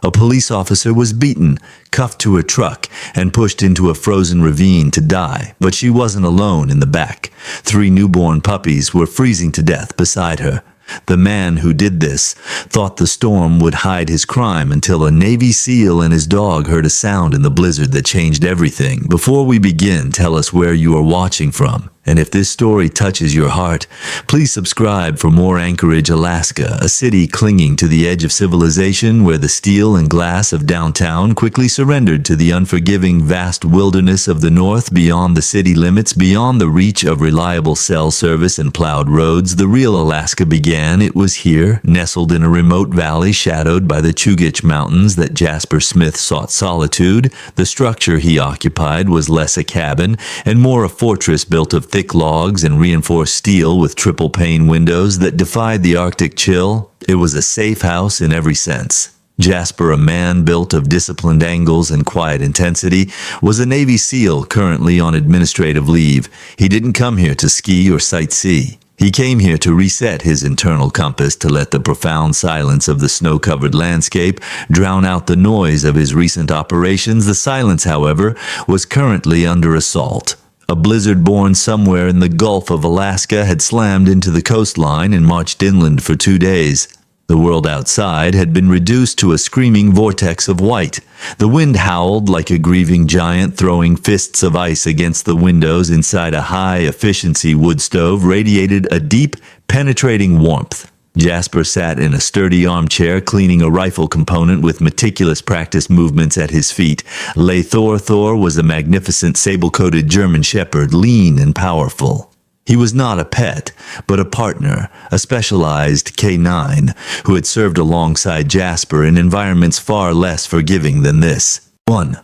A police officer was beaten, cuffed to a truck, and pushed into a frozen ravine to die, but she wasn't alone in the back. 3 newborn puppies were freezing to death beside her. The man who did this thought the storm would hide his crime until a Navy SEAL and his dog heard a sound in the blizzard that changed everything. Before we begin, tell us where you are watching from. And if this story touches your heart, please subscribe for more. Anchorage, Alaska, a city clinging to the edge of civilization where the steel and glass of downtown quickly surrendered to the unforgiving vast wilderness of the north. Beyond the city limits, beyond the reach of reliable cell service and plowed roads, the real Alaska began. It was here, nestled in a remote valley shadowed by the Chugach Mountains, that Jasper Smith sought solitude. The structure he occupied was less a cabin and more a fortress built of thick logs and reinforced steel with triple-pane windows that defied the Arctic chill. It was a safe house in every sense. Jasper, a man built of disciplined angles and quiet intensity, was a Navy SEAL currently on administrative leave. He didn't come here to ski or sightsee. He came here to reset his internal compass, to let the profound silence of the snow-covered landscape drown out the noise of his recent operations. The silence, however, was currently under assault. A blizzard born somewhere in the Gulf of Alaska had slammed into the coastline and marched inland for 2 days. The world outside had been reduced to a screaming vortex of white. The wind howled like a grieving giant, throwing fists of ice against the windows. Inside a high-efficiency wood stove radiated a deep, penetrating warmth. Jasper sat in a sturdy armchair, cleaning a rifle component with meticulous practice movements at his feet. Lay Thor. Thor was a magnificent sable-coated German shepherd, lean and powerful. He was not a pet, but a partner, a specialized K9, who had served alongside Jasper in environments far less forgiving than this. 1.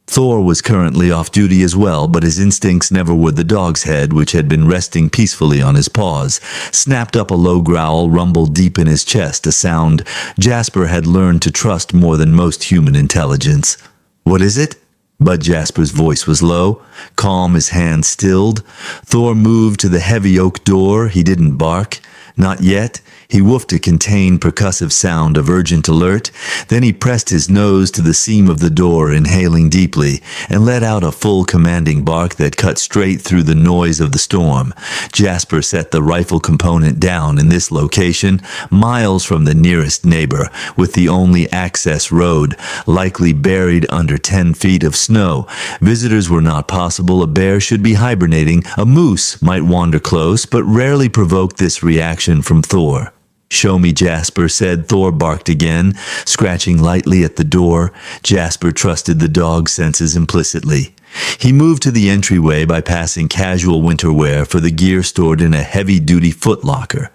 Thor was currently off duty as well, but his instincts never were. The dog's head, which had been resting peacefully on his paws, snapped up. A low growl rumbled deep in his chest, a sound Jasper had learned to trust more than most human intelligence. "What is it?" But Jasper's voice was low, calm, his hand stilled. Thor moved to the heavy oak door. He didn't bark. Not yet. He woofed a contained, percussive sound of urgent alert. Then he pressed his nose to the seam of the door, inhaling deeply, and let out a full, commanding bark that cut straight through the noise of the storm. Jasper set the rifle component down in this location, miles from the nearest neighbor, with the only access road likely buried under 10 feet of snow. Visitors were not possible. A bear should be hibernating. A moose might wander close, but rarely provoked this reaction from Thor. "Show me," Jasper said. Thor barked again, scratching lightly at the door. Jasper trusted the dog's senses implicitly. He moved to the entryway, bypassing casual winter wear for the gear stored in a heavy-duty footlocker.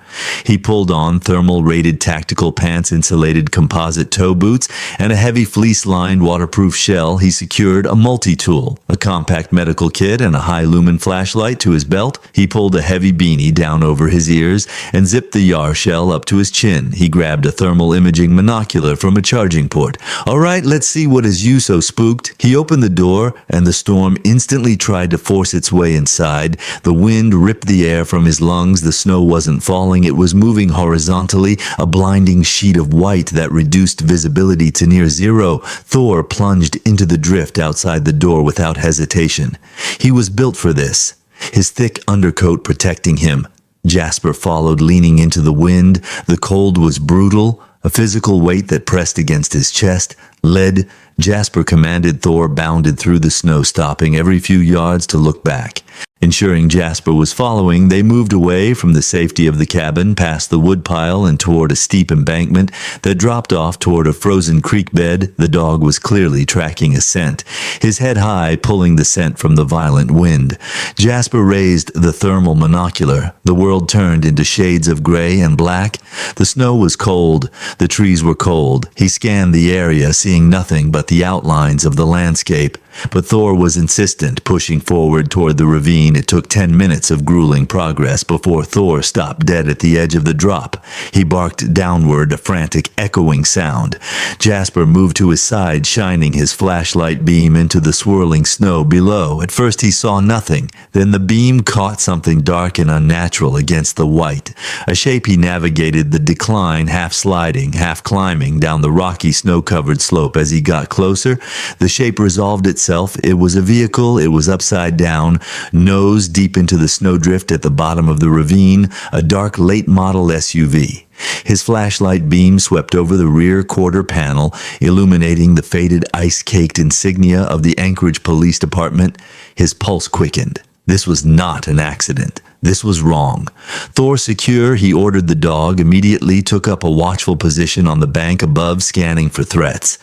He pulled on thermal-rated tactical pants, insulated composite toe boots, and a heavy fleece-lined waterproof shell. He secured a multi-tool, a compact medical kit, and a high-lumen flashlight to his belt. He pulled a heavy beanie down over his ears and zipped the Yar shell up to his chin. He grabbed a thermal imaging monocular from a charging port. "All right, let's see what has you so spooked." He opened the door, and the storm instantly tried to force its way inside. The wind ripped the air from his lungs. The snow wasn't falling, it was moving horizontally, a blinding sheet of white that reduced visibility to near zero. Thor plunged into the drift outside the door without hesitation. He was built for this, his thick undercoat protecting him. Jasper followed, leaning into the wind. The cold was brutal, a physical weight that pressed against his chest. "Lead," Jasper commanded. Thor bounded through the snow, stopping every few yards to look back. Ensuring Jasper was following, they moved away from the safety of the cabin, past the woodpile and toward a steep embankment that dropped off toward a frozen creek bed. The dog was clearly tracking a scent, his head high, pulling the scent from the violent wind. Jasper raised the thermal monocular. The world turned into shades of gray and black. The snow was cold. The trees were cold. He scanned the area, seeing nothing but the outlines of the landscape. But Thor was insistent, pushing forward toward the ravine. It took 10 minutes of grueling progress before Thor stopped dead at the edge of the drop. He barked downward, a frantic, echoing sound. Jasper moved to his side, shining his flashlight beam into the swirling snow below. At first he saw nothing. Then the beam caught something dark and unnatural against the white. A shape he navigated the decline, half sliding, half climbing down the rocky snow-covered slope. As he got closer, the shape resolved itself. It was a vehicle. It was upside down, nose deep into the snowdrift at the bottom of the ravine, a dark late-model SUV. His flashlight beam swept over the rear quarter panel, illuminating the faded ice-caked insignia of the Anchorage Police Department. His pulse quickened. This was not an accident. This was wrong. Thor secure, he ordered the dog, immediately took up a watchful position on the bank above, scanning for threats.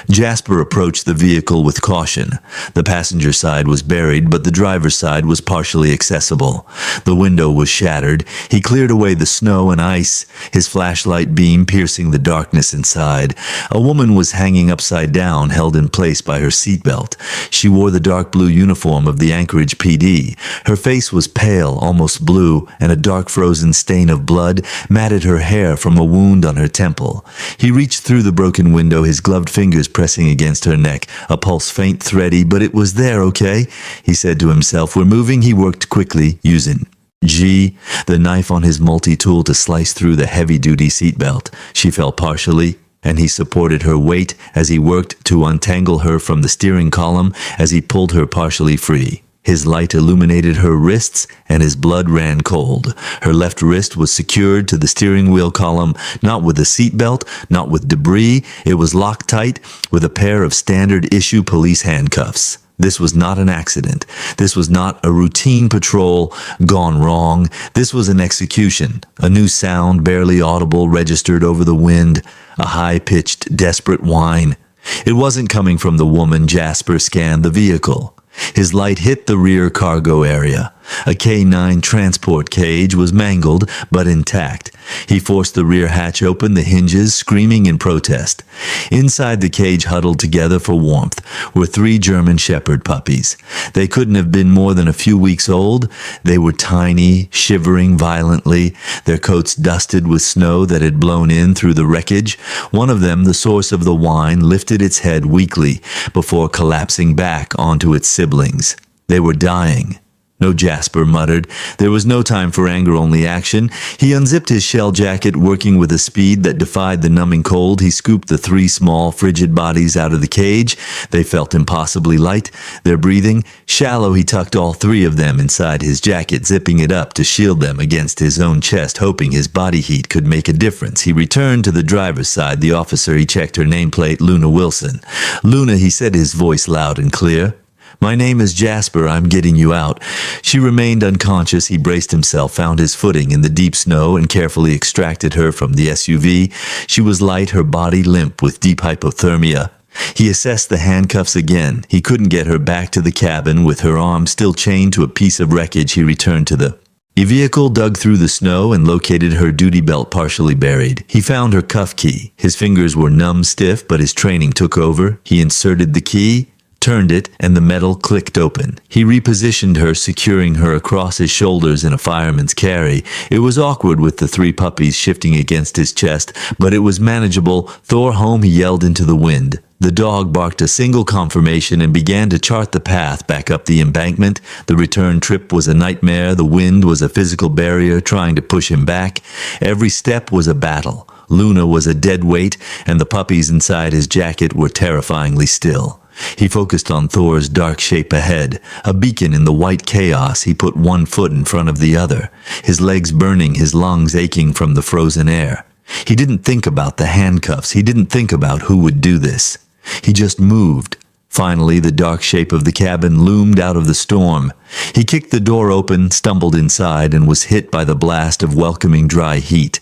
Jasper approached the vehicle with caution. The passenger side was buried, but the driver's side was partially accessible. The window was shattered. He cleared away the snow and ice, his flashlight beam piercing the darkness inside. A woman was hanging upside down, held in place by her seatbelt. She wore the dark blue uniform of the Anchorage PD. Her face was pale, almost blue, and a dark frozen stain of blood matted her hair from a wound on her temple. He reached through the broken window, his gloved fingers pressing against her neck, a pulse faint, thready, but it was there, okay? He said to himself. We're moving. He worked quickly, using G, the knife on his multi-tool to slice through the heavy-duty seatbelt. She fell partially, and he supported her weight as he worked to untangle her from the steering column as he pulled her partially free. His light illuminated her wrists, and his blood ran cold. Her left wrist was secured to the steering wheel column, not with a seatbelt, not with debris. It was locked tight with a pair of standard-issue police handcuffs. This was not an accident. This was not a routine patrol gone wrong. This was an execution. A new sound, barely audible, registered over the wind. A high-pitched, desperate whine. It wasn't coming from the woman. Jasper scanned the vehicle. His light hit the rear cargo area. A K-9 transport cage was mangled, but intact. He forced the rear hatch open, the hinges screaming in protest. Inside the cage, huddled together for warmth, were 3 German Shepherd puppies. They couldn't have been more than a few weeks old. They were tiny, shivering violently, their coats dusted with snow that had blown in through the wreckage. One of them, the source of the whine, lifted its head weakly before collapsing back onto its siblings. They were dying. No, Jasper muttered. There was no time for anger, only action. He unzipped his shell jacket, working with a speed that defied the numbing cold. He scooped the 3 small, frigid bodies out of the cage. They felt impossibly light, their breathing shallow. He tucked all 3 of them inside his jacket, zipping it up to shield them against his own chest, hoping his body heat could make a difference. He returned to the driver's side. The officer, he checked her nameplate, Luna Wilson. Luna, he said, his voice loud and clear. My name is Jasper. I'm getting you out. She remained unconscious. He braced himself, found his footing in the deep snow, and carefully extracted her from the SUV. She was light, her body limp with deep hypothermia. He assessed the handcuffs again. He couldn't get her back to the cabin. With her arm still chained to a piece of wreckage, he returned to the vehicle, dug through the snow, and located her duty belt partially buried. He found her cuff key. His fingers were numb stiff, but his training took over. He inserted the key, turned it, and the metal clicked open. He repositioned her, securing her across his shoulders in a fireman's carry. It was awkward with the 3 puppies shifting against his chest, but it was manageable. Thor home, he yelled into the wind. The dog barked a single confirmation and began to chart the path back up the embankment. The return trip was a nightmare. The wind was a physical barrier trying to push him back. Every step was a battle. Luna was a dead weight, and the puppies inside his jacket were terrifyingly still. He focused on Thor's dark shape ahead, a beacon in the white chaos. He put one foot in front of the other, his legs burning, his lungs aching from the frozen air. He didn't think about the handcuffs. He didn't think about who would do this. He just moved. Finally, the dark shape of the cabin loomed out of the storm. He kicked the door open, stumbled inside, and was hit by the blast of welcoming dry heat.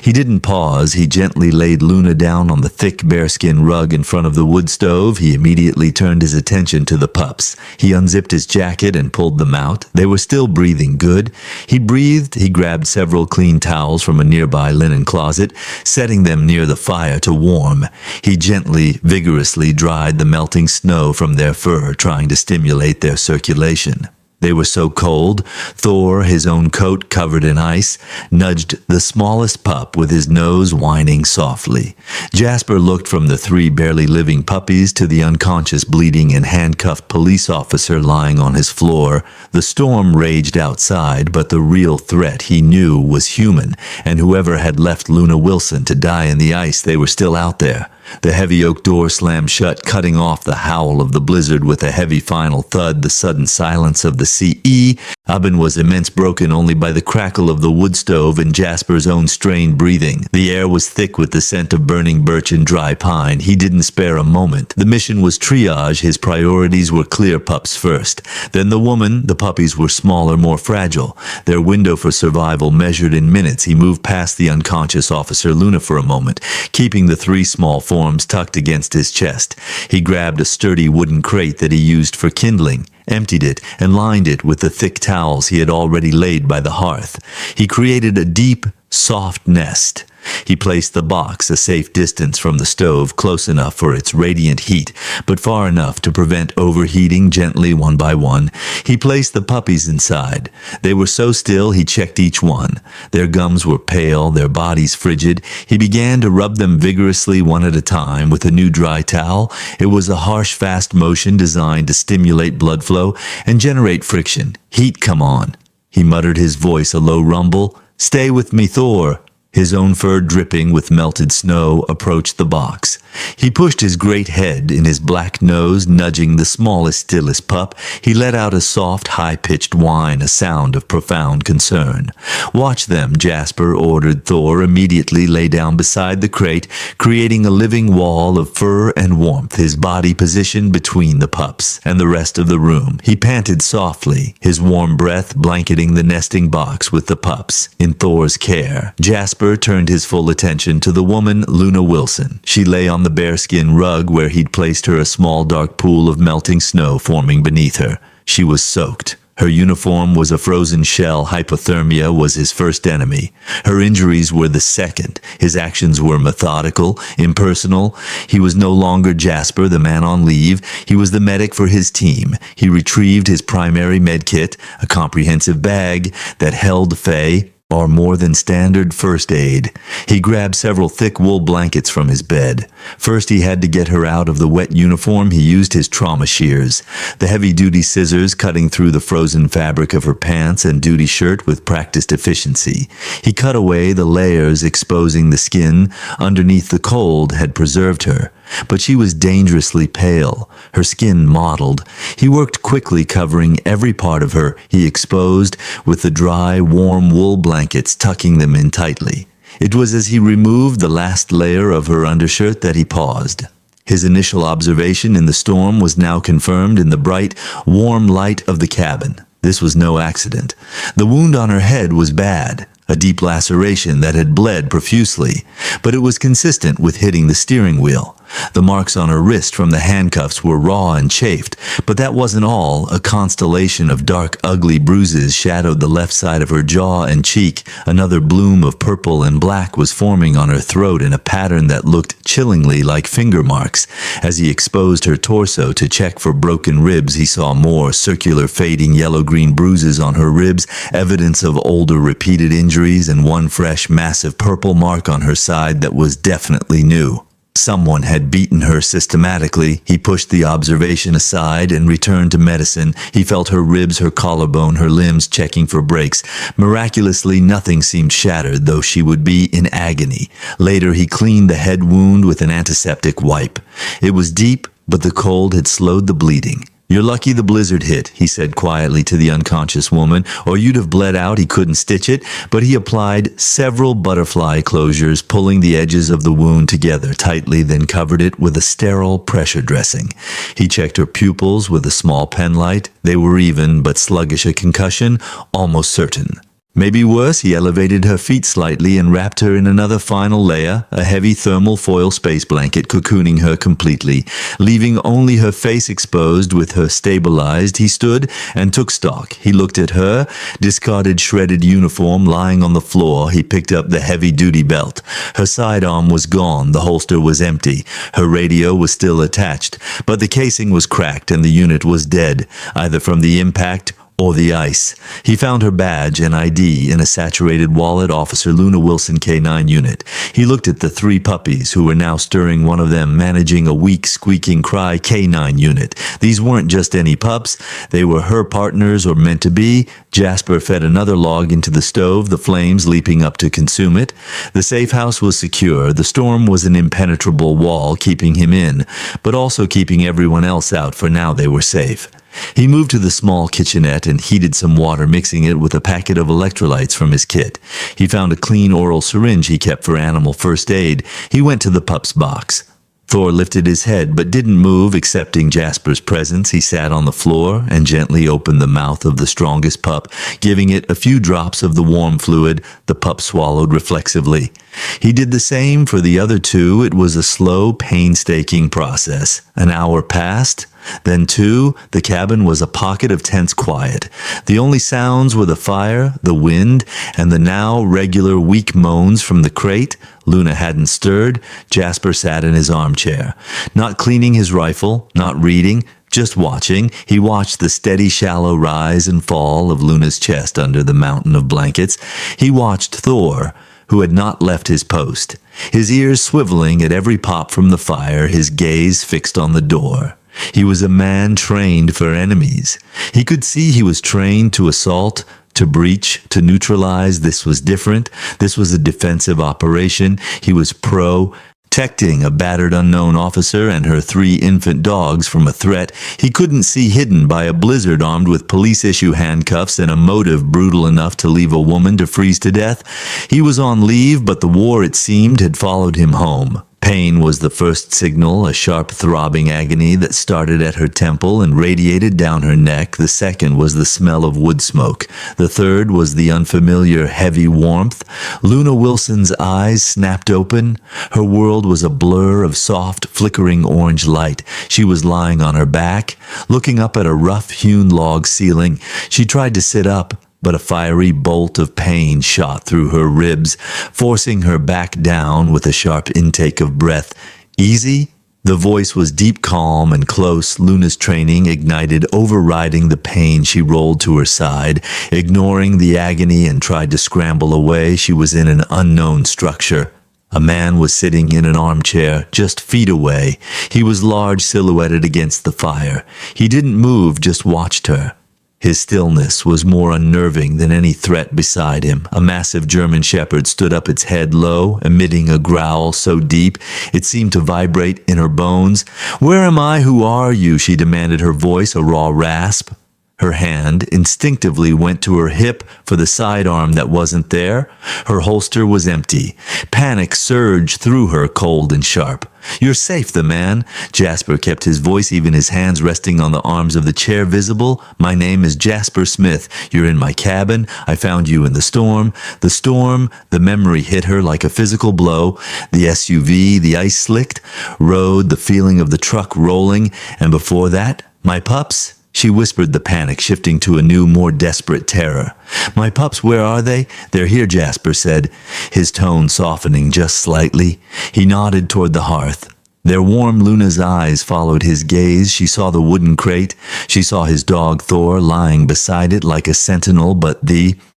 He didn't pause. He gently laid Luna down on the thick bearskin rug in front of the wood stove. He immediately turned his attention to the pups. He unzipped his jacket and pulled them out. They were still breathing good. He breathed. He grabbed several clean towels from a nearby linen closet, setting them near the fire to warm. He gently, vigorously dried the melting snow from their fur, trying to stimulate their circulation. They were so cold, Thor, his own coat covered in ice, nudged the smallest pup with his nose whining softly. Jasper looked from the three barely living puppies to the unconscious, bleeding and handcuffed police officer lying on his floor. The storm raged outside, but the real threat, he knew, was human, and whoever had left Luna Wilson to die in the ice, they were still out there. The heavy oak door slammed shut, cutting off the howl of the blizzard with a heavy final thud. The sudden silence of the CE oven was immense, broken only by the crackle of the wood stove and Jasper's own strained breathing. The air was thick with the scent of burning birch and dry pine. He didn't spare a moment. The mission was triage. His priorities were clear. Pups first. Then the woman. The puppies were smaller, more fragile. Their window for survival measured in minutes. He moved past the unconscious officer Luna for a moment, keeping the three small forms tucked against his chest. He grabbed a sturdy wooden crate that he used for kindling, emptied it, and lined it with the thick towels he had already laid by the hearth. He created a deep, soft nest. He placed the box a safe distance from the stove, close enough for its radiant heat, but far enough to prevent overheating. Gently, one by one, he placed the puppies inside. They were so still he checked each one. Their gums were pale, their bodies frigid. He began to rub them vigorously one at a time with a new dry towel. It was a harsh, fast motion designed to stimulate blood flow and generate friction. Heat, come on. He muttered, his voice a low rumble. Stay with me, Thor. His own fur dripping with melted snow, approached the box. He pushed his great head in his black nose, nudging the smallest, stillest pup. He let out a soft, high-pitched whine, a sound of profound concern. Watch them, Jasper ordered Thor. Immediately lay down beside the crate, creating a living wall of fur and warmth, his body positioned between the pups and the rest of the room. He panted softly, his warm breath blanketing the nesting box with the pups in Thor's care. Jasper turned his full attention to the woman, Luna Wilson. She lay on the bearskin rug where he'd placed her, a small dark pool of melting snow forming beneath her. She was soaked. Her uniform was a frozen shell. Hypothermia was his first enemy. Her injuries were the second. His actions were methodical, impersonal. He was no longer Jasper, the man on leave. He was the medic for his team. He retrieved his primary med kit, a comprehensive bag that held Faye, or more than standard first aid. He grabbed several thick wool blankets from his bed. First, he had to get her out of the wet uniform. He used his trauma shears, the heavy-duty scissors cutting through the frozen fabric of her pants and duty shirt with practiced efficiency. He cut away the layers, exposing the skin underneath. The cold had preserved her, but she was dangerously pale, her skin mottled. He worked quickly, covering every part of her. He exposed with the dry, warm wool blankets, tucking them in tightly. It was as he removed the last layer of her undershirt that he paused. His initial observation in the storm was now confirmed in the bright, warm light of the cabin. This was no accident. The wound on her head was bad, a deep laceration that had bled profusely, but it was consistent with hitting the steering wheel. The marks on her wrist from the handcuffs were raw and chafed, but that wasn't all. A constellation of dark, ugly bruises shadowed the left side of her jaw and cheek. Another bloom of purple and black was forming on her throat in a pattern that looked chillingly like finger marks. As he exposed her torso to check for broken ribs, he saw more circular, fading yellow-green bruises on her ribs, evidence of older, repeated injuries, and one fresh, massive purple mark on her side that was definitely new. Someone had beaten her systematically. He pushed the observation aside and returned to medicine. He felt her ribs, her collarbone, her limbs, checking for breaks. Miraculously, nothing seemed shattered, though she would be in agony. Later, he cleaned the head wound with an antiseptic wipe. It was deep, but the cold had slowed the bleeding. "You're lucky the blizzard hit," he said quietly to the unconscious woman, "or you'd have bled out." He couldn't stitch it, but he applied several butterfly closures, pulling the edges of the wound together tightly, then covered it with a sterile pressure dressing. He checked her pupils with a small penlight. They were even, but sluggish. A concussion? Almost certain. Maybe worse, he elevated her feet slightly and wrapped her in another final layer, a heavy thermal foil space blanket cocooning her completely. Leaving only her face exposed with her stabilized, he stood and took stock. He looked at her, discarded shredded uniform lying on the floor. He picked up the heavy-duty belt. Her sidearm was gone, the holster was empty. Her radio was still attached, but the casing was cracked and the unit was dead, either from the impact or the ice. He found her badge and ID in a saturated wallet, Officer Luna Wilson, K9 unit. He looked at the 3 puppies who were now stirring, one of them managing a weak squeaking cry, K9 unit. These weren't just any pups. They were her partners or meant to be. Jasper fed another log into the stove, the flames leaping up to consume it. The safe house was secure. The storm was an impenetrable wall keeping him in, but also keeping everyone else out, for now they were safe. He moved to the small kitchenette and heated some water, mixing it with a packet of electrolytes from his kit. He found a clean oral syringe he kept for animal first aid. He went to the Pups box. Thor lifted his head but didn't move, accepting Jasper's presence. He sat on the floor and gently opened the mouth of the strongest pup, giving it a few drops of the warm fluid. The pup swallowed reflexively. He did the same for the other 2. It was a slow, painstaking process. An hour passed. Then 2, the cabin was a pocket of tense quiet. The only sounds were the fire, the wind, and the now regular weak moans from the crate. Luna hadn't stirred. Jasper sat in his armchair, not cleaning his rifle, not reading, just watching. He watched the steady shallow rise and fall of Luna's chest under the mountain of blankets. He watched Thor, who had not left his post, his ears swiveling at every pop from the fire, his gaze fixed on the door. He was a man trained for enemies. He could see he was trained to assault, to breach, to neutralize. This was different. This was a defensive operation. He was protecting a battered unknown officer and her 3 infant dogs from a threat he couldn't see, hidden by a blizzard armed with police-issue handcuffs and a motive brutal enough to leave a woman to freeze to death. He was on leave, but the war, it seemed, had followed him home. Pain was the first signal, a sharp throbbing agony that started at her temple and radiated down her neck. The second was the smell of wood smoke. The third was the unfamiliar heavy warmth. Luna Wilson's eyes snapped open. Her world was a blur of soft, flickering orange light. She was lying on her back, looking up at a rough-hewn log ceiling. She tried to sit up, but a fiery bolt of pain shot through her ribs, forcing her back down with a sharp intake of breath. Easy? The voice was deep, calm, and close. Luna's training ignited, overriding the pain. She rolled to her side, ignoring the agony, and tried to scramble away. She was in an unknown structure. A man was sitting in an armchair just feet away. He was large, silhouetted against the fire. He didn't move, just watched her. His stillness was more unnerving than any threat beside him. A massive German shepherd stood up, its head low, emitting a growl so deep it seemed to vibrate in her bones. "Where am I? Who are you?" she demanded, her voice a raw rasp. Her hand instinctively went to her hip for the sidearm that wasn't there. Her holster was empty. Panic surged through her, cold and sharp. "You're safe," the man. Jasper kept his voice even, his hands resting on the arms of the chair, visible. "My name is Jasper Smith. You're in my cabin. I found you in the storm." The storm, the memory hit her like a physical blow. The SUV, the ice-slicked road, the feeling of the truck rolling, and before that, my pups. She whispered, the panic shifting to a new, more desperate terror. "My pups, where are they?" "They're here," Jasper said, his tone softening just slightly. He nodded toward the hearth. Their warm Luna's eyes followed his gaze. She saw the wooden crate. She saw his dog Thor lying beside it like a sentinel, but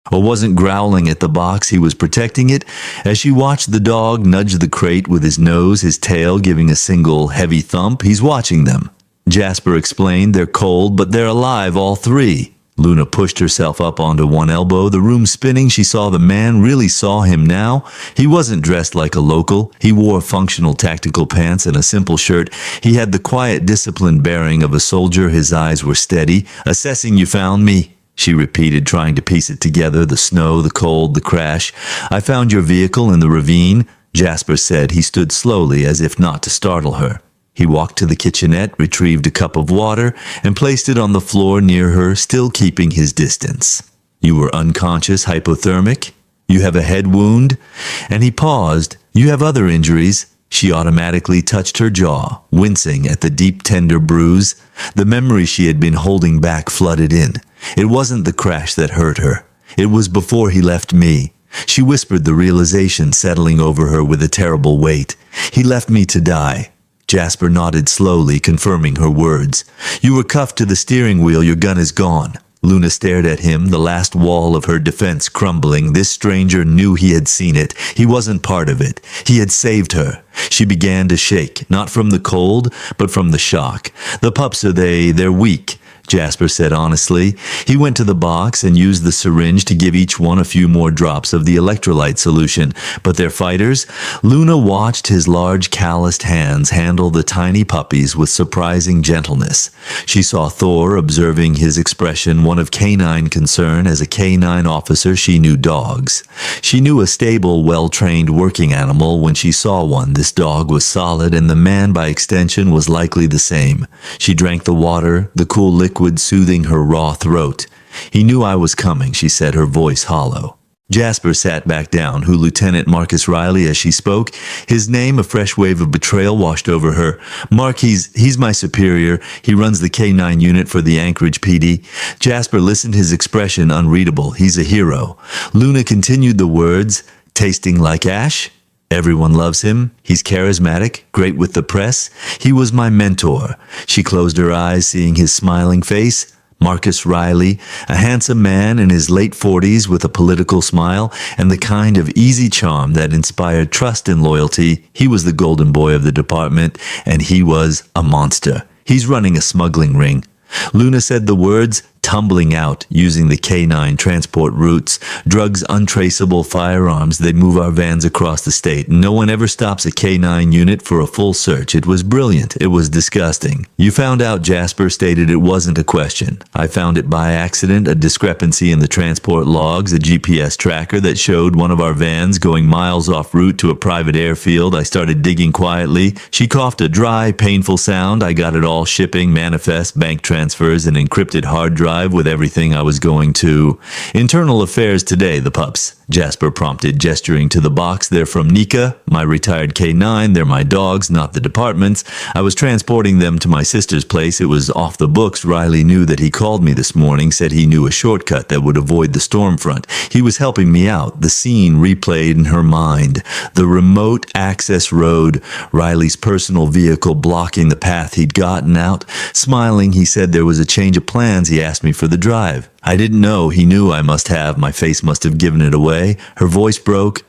wasn't growling at the box. He was protecting it. As she watched the dog nudge the crate with his nose, his tail giving a single heavy thump, "He's watching them." Jasper explained, "They're cold, but they're alive, all 3. Luna pushed herself up onto one elbow, the room spinning. She saw the man, really saw him now. He wasn't dressed like a local. He wore functional tactical pants and a simple shirt. He had the quiet, disciplined bearing of a soldier. His eyes were steady. "Assessing you found me," she repeated, trying to piece it together. The snow, the cold, the crash. "I found your vehicle in the ravine," Jasper said. He stood slowly, as if not to startle her. He walked to the kitchenette, retrieved a cup of water, and placed it on the floor near her, still keeping his distance. You were unconscious, hypothermic? You have a head wound? And he paused. You have other injuries? She automatically touched her jaw, wincing at the deep, tender bruise. The memory she had been holding back flooded in. It wasn't the crash that hurt her. It was before he left me. She whispered, the realization settling over her with a terrible weight. He left me to die. Jasper nodded slowly, confirming her words. You were cuffed to the steering wheel. Your gun is gone. Luna stared at him, the last wall of her defense crumbling. This stranger knew he had seen it. He wasn't part of it. He had saved her. She began to shake, not from the cold, but from the shock. The pups they're weak, Jasper said honestly. He went to the box and used the syringe to give each one a few more drops of the electrolyte solution. But they're fighters. Luna watched his large calloused hands handle the tiny puppies with surprising gentleness. She saw Thor observing his expression, one of canine concern. As a canine officer, she knew dogs. She knew a stable, well-trained working animal when she saw one. This dog was solid, and the man, by extension, was likely the same. She drank the water, the cool liquid soothing her raw throat. He knew I was coming, she said, her voice hollow. Jasper sat back down, who Lieutenant Marcus Riley, as she spoke. His name, a fresh wave of betrayal washed over her. Mark, he's my superior. He runs the K9 unit for the Anchorage PD. Jasper listened, his expression unreadable. He's a hero. Luna continued the words, tasting like ash. Everyone loves him. He's charismatic, great with the press. He was my mentor. She closed her eyes, seeing his smiling face. Marcus Riley, a handsome man in his late 40s with a political smile and the kind of easy charm that inspired trust and loyalty. He was the golden boy of the department, and he was a monster. He's running a smuggling ring. Luna said the words, tumbling out, using the K9 transport routes, drugs untraceable, firearms. They'd move our vans across the state. No one ever stops a K9 unit for a full search. It was brilliant. It was disgusting. You found out, Jasper stated. It wasn't a question. I found it by accident, a discrepancy in the transport logs, a GPS tracker that showed one of our vans going miles off route to a private airfield. I started digging quietly. She coughed a dry, painful sound. I got it all: shipping, manifest, bank transfers, an encrypted hard drive with everything I was going to. Internal affairs today, the pups, Jasper prompted, gesturing to the box. They're from Nika, my retired K9. They're my dogs, not the department's. I was transporting them to my sister's place. It was off the books. Riley knew that. He called me this morning, said he knew a shortcut that would avoid the storm front. He was helping me out. The scene replayed in her mind. The remote access road, Riley's personal vehicle blocking the path he'd gotten out. Smiling, he said there was a change of plans. He asked me for the drive. I didn't know. He knew I must have. My face must have given it away. Her voice broke.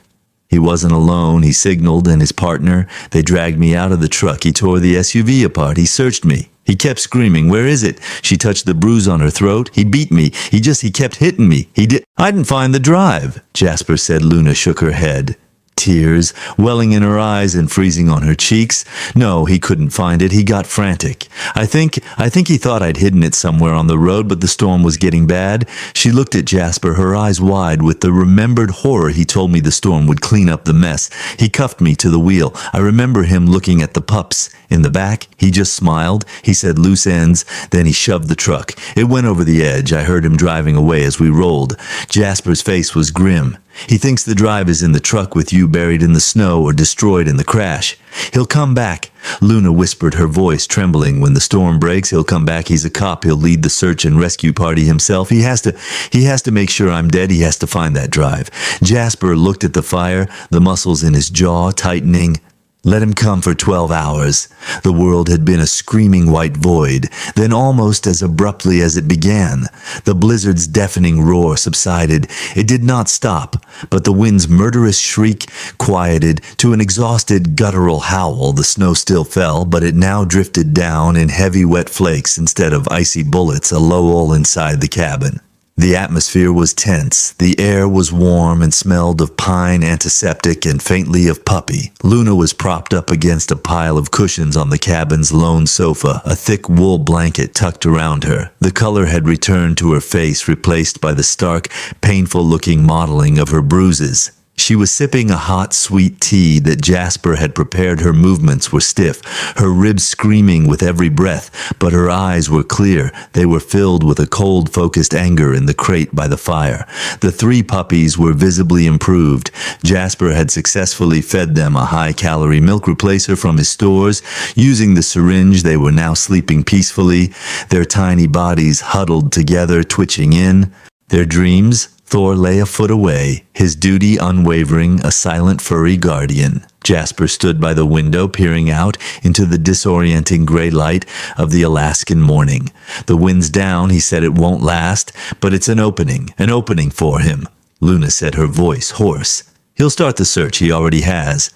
He wasn't alone. He signaled, and his partner. They dragged me out of the truck. He tore the SUV apart. He searched me. He kept screaming, "Where is it?" She touched the bruise on her throat. He beat me. He kept hitting me. I didn't find the drive, Jasper said. Luna shook her head. Tears welling in her eyes and freezing on her cheeks. No, he couldn't find it. He got frantic. I think he thought I'd hidden it somewhere on the road, but the storm was getting bad. She looked at Jasper, her eyes wide with the remembered horror. He told me the storm would clean up the mess. He cuffed me to the wheel. I remember him looking at the pups. In the back, he just smiled. He said loose ends. Then he shoved the truck. It went over the edge. I heard him driving away as we rolled. Jasper's face was grim. He thinks the drive is in the truck with you buried in the snow or destroyed in the crash. He'll come back, Luna whispered, her voice trembling. When the storm breaks, he'll come back. He's a cop. He'll lead the search and rescue party himself. He has to make sure I'm dead. He has to find that drive. Jasper looked at the fire, the muscles in his jaw tightening. Let him come for 12 hours. The world had been a screaming white void. Then, almost as abruptly as it began, the blizzard's deafening roar subsided. It did not stop, but the wind's murderous shriek quieted to an exhausted, guttural howl. The snow still fell, but it now drifted down in heavy, wet flakes instead of icy bullets, a lull inside the cabin. The atmosphere was tense. The air was warm and smelled of pine, antiseptic, and faintly of puppy. Luna was propped up against a pile of cushions on the cabin's lone sofa, a thick wool blanket tucked around her. The color had returned to her face, replaced by the stark, painful-looking modeling of her bruises. She was sipping a hot, sweet tea that Jasper had prepared. Her movements were stiff, her ribs screaming with every breath, but her eyes were clear. They were filled with a cold, focused anger in the crate by the fire. The 3 puppies were visibly improved. Jasper had successfully fed them a high-calorie milk replacer from his stores. Using the syringe, they were now sleeping peacefully, their tiny bodies huddled together, twitching in. Their dreams? Thor lay a foot away, his duty unwavering, a silent furry guardian. Jasper stood by the window, peering out into the disorienting gray light of the Alaskan morning. The wind's down, he said. It won't last, but it's an opening for him. Luna said, her voice hoarse. He'll start the search, he already has.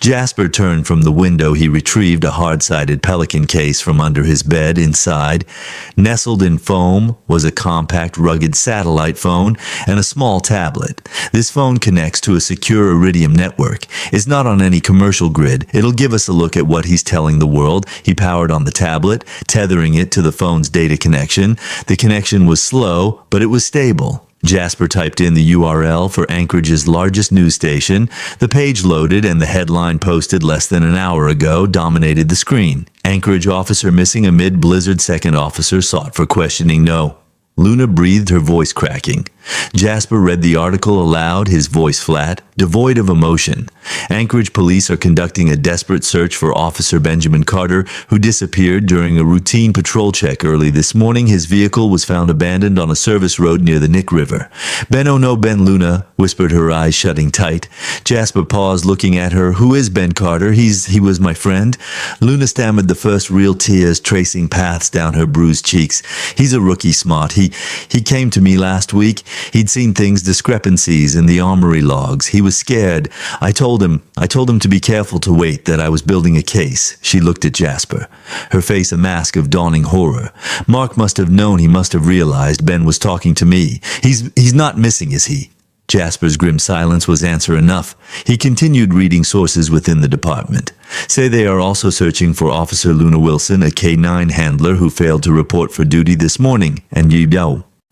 Jasper turned from the window. He retrieved a hard-sided Pelican case from under his bed. Inside, nestled in foam, was a compact, rugged satellite phone and a small tablet. This phone connects to a secure Iridium network. It's not on any commercial grid. It'll give us a look at what he's telling the world. He powered on the tablet, tethering it to the phone's data connection. The connection was slow, but it was stable. Jasper typed in the URL for Anchorage's largest news station. The page loaded, and the headline, posted less than an hour ago, dominated the screen. Anchorage officer missing amid blizzard. Second officer sought for questioning. No. Luna breathed, her voice cracking. Jasper read the article aloud, his voice flat, devoid of emotion. Anchorage police are conducting a desperate search for Officer Benjamin Carter, who disappeared during a routine patrol check early this morning. His vehicle was found abandoned on a service road near the Nick River. Ben, oh no, Ben, Luna whispered, her eyes shutting tight. Jasper paused, looking at her. Who is Ben Carter? He was my friend. Luna stammered, the first real tears tracing paths down her bruised cheeks. He's a rookie, Smart. He came to me last week. He'd seen things, discrepancies in the armory logs. He was scared. I told him to be careful, to wait, that I was building a case. She looked at Jasper, her face a mask of dawning horror. Mark must have known. He must have realized Ben was talking to me. He's not missing, is he? Jasper's grim silence was answer enough. He continued reading sources within the department. Say they are also searching for Officer Luna Wilson, a K-9 handler who failed to report for duty this morning, and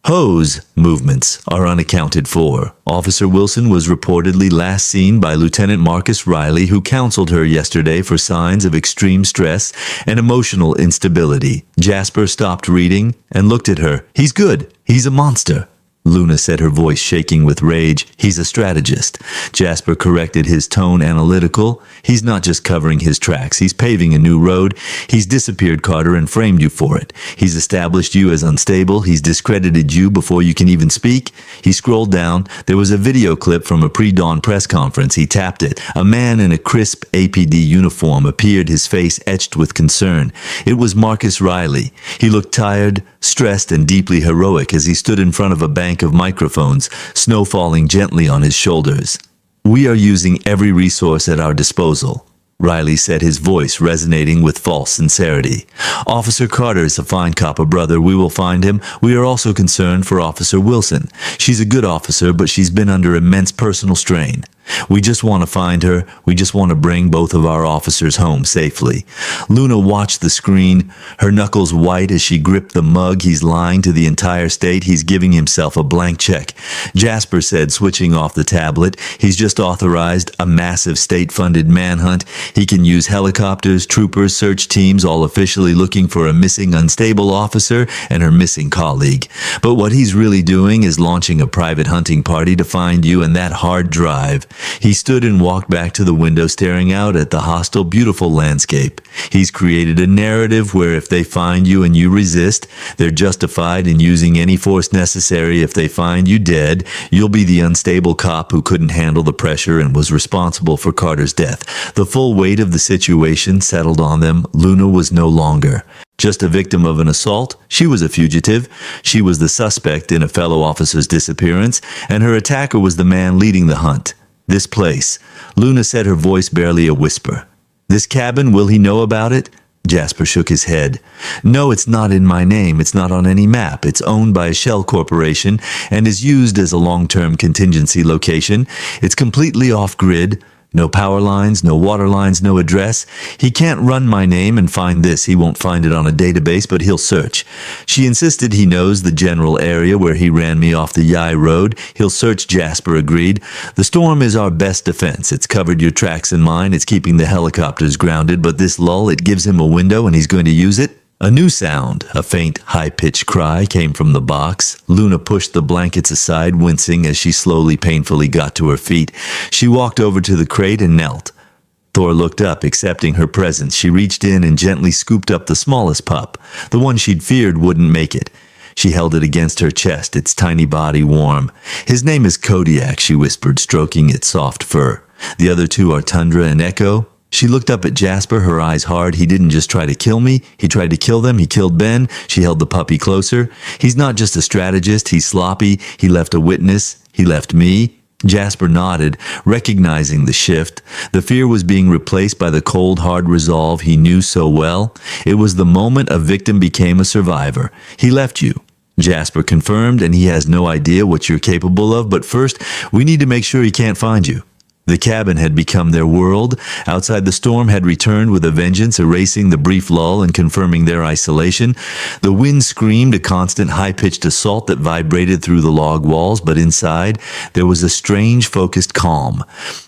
Ho's movements are unaccounted for. Officer Wilson was reportedly last seen by Lieutenant Marcus Riley, who counseled her yesterday for signs of extreme stress and emotional instability. Jasper stopped reading and looked at her. He's good. He's a monster. Luna said, her voice shaking with rage. He's a strategist. Jasper corrected, his tone analytical. He's not just covering his tracks. He's paving a new road. He's disappeared Carter and framed you for it. He's established you as unstable. He's discredited you before you can even speak. He scrolled down. There was a video clip from a pre-dawn press conference. He tapped it. A man in a crisp APD uniform appeared, his face etched with concern. It was Marcus Riley. He looked tired, stressed, and deeply heroic as he stood in front of a bank of microphones, snow falling gently on his shoulders. We are using every resource at our disposal, Riley said, his voice resonating with false sincerity. Officer Carter is a fine copper, brother. We will find him. We are also concerned for Officer Wilson. She's a good officer, but she's been under immense personal strain. We just want to find her. We just want to bring both of our officers home safely. Luna watched the screen, her knuckles white as she gripped the mug. He's lying to the entire state. He's giving himself a blank check. Jasper said, switching off the tablet. He's just authorized a massive state-funded manhunt. He can use helicopters, troopers, search teams, all officially looking for a missing, unstable officer and her missing colleague. But what he's really doing is launching a private hunting party to find you and that hard drive. He stood and walked back to the window, staring out at the hostile, beautiful landscape. He's created a narrative where if they find you and you resist, they're justified in using any force necessary. If they find you dead, you'll be the unstable cop who couldn't handle the pressure and was responsible for Carter's death. The full weight of the situation settled on them. Luna was no longer just a victim of an assault. She was a fugitive. She was the suspect in a fellow officer's disappearance, and her attacker was the man leading the hunt. This place, Luna said, her voice barely a whisper. This cabin, will he know about it? Jasper shook his head. No, it's not in my name. It's not on any map. It's owned by a shell corporation and is used as a long-term contingency location. It's completely off-grid. No power lines, no water lines, no address. He can't run my name and find this. He won't find it on a database, but he'll search. She insisted he knows the general area where he ran me off the Yai Road. He'll search, Jasper agreed. The storm is our best defense. It's covered your tracks and mine. It's keeping the helicopters grounded, but this lull, it gives him a window and he's going to use it. A new sound, a faint, high-pitched cry, came from the box. Luna pushed the blankets aside, wincing as she slowly, painfully got to her feet. She walked over to the crate and knelt. Thor looked up, accepting her presence. She reached in and gently scooped up the smallest pup, the one she'd feared wouldn't make it. She held it against her chest, its tiny body warm. His name is Kodiak, she whispered, stroking its soft fur. The other two are Tundra and Echo. She looked up at Jasper, her eyes hard. He didn't just try to kill me. He tried to kill them. He killed Ben. She held the puppy closer. He's not just a strategist. He's sloppy. He left a witness. He left me. Jasper nodded, recognizing the shift. The fear was being replaced by the cold, hard resolve he knew so well. It was the moment a victim became a survivor. He left you. Jasper confirmed, and he has no idea what you're capable of, but first, we need to make sure he can't find you. The cabin had become their world. Outside, the storm had returned with a vengeance, erasing the brief lull and confirming their isolation. The wind screamed a constant high-pitched assault that vibrated through the log walls, but inside, there was a strange, focused calm.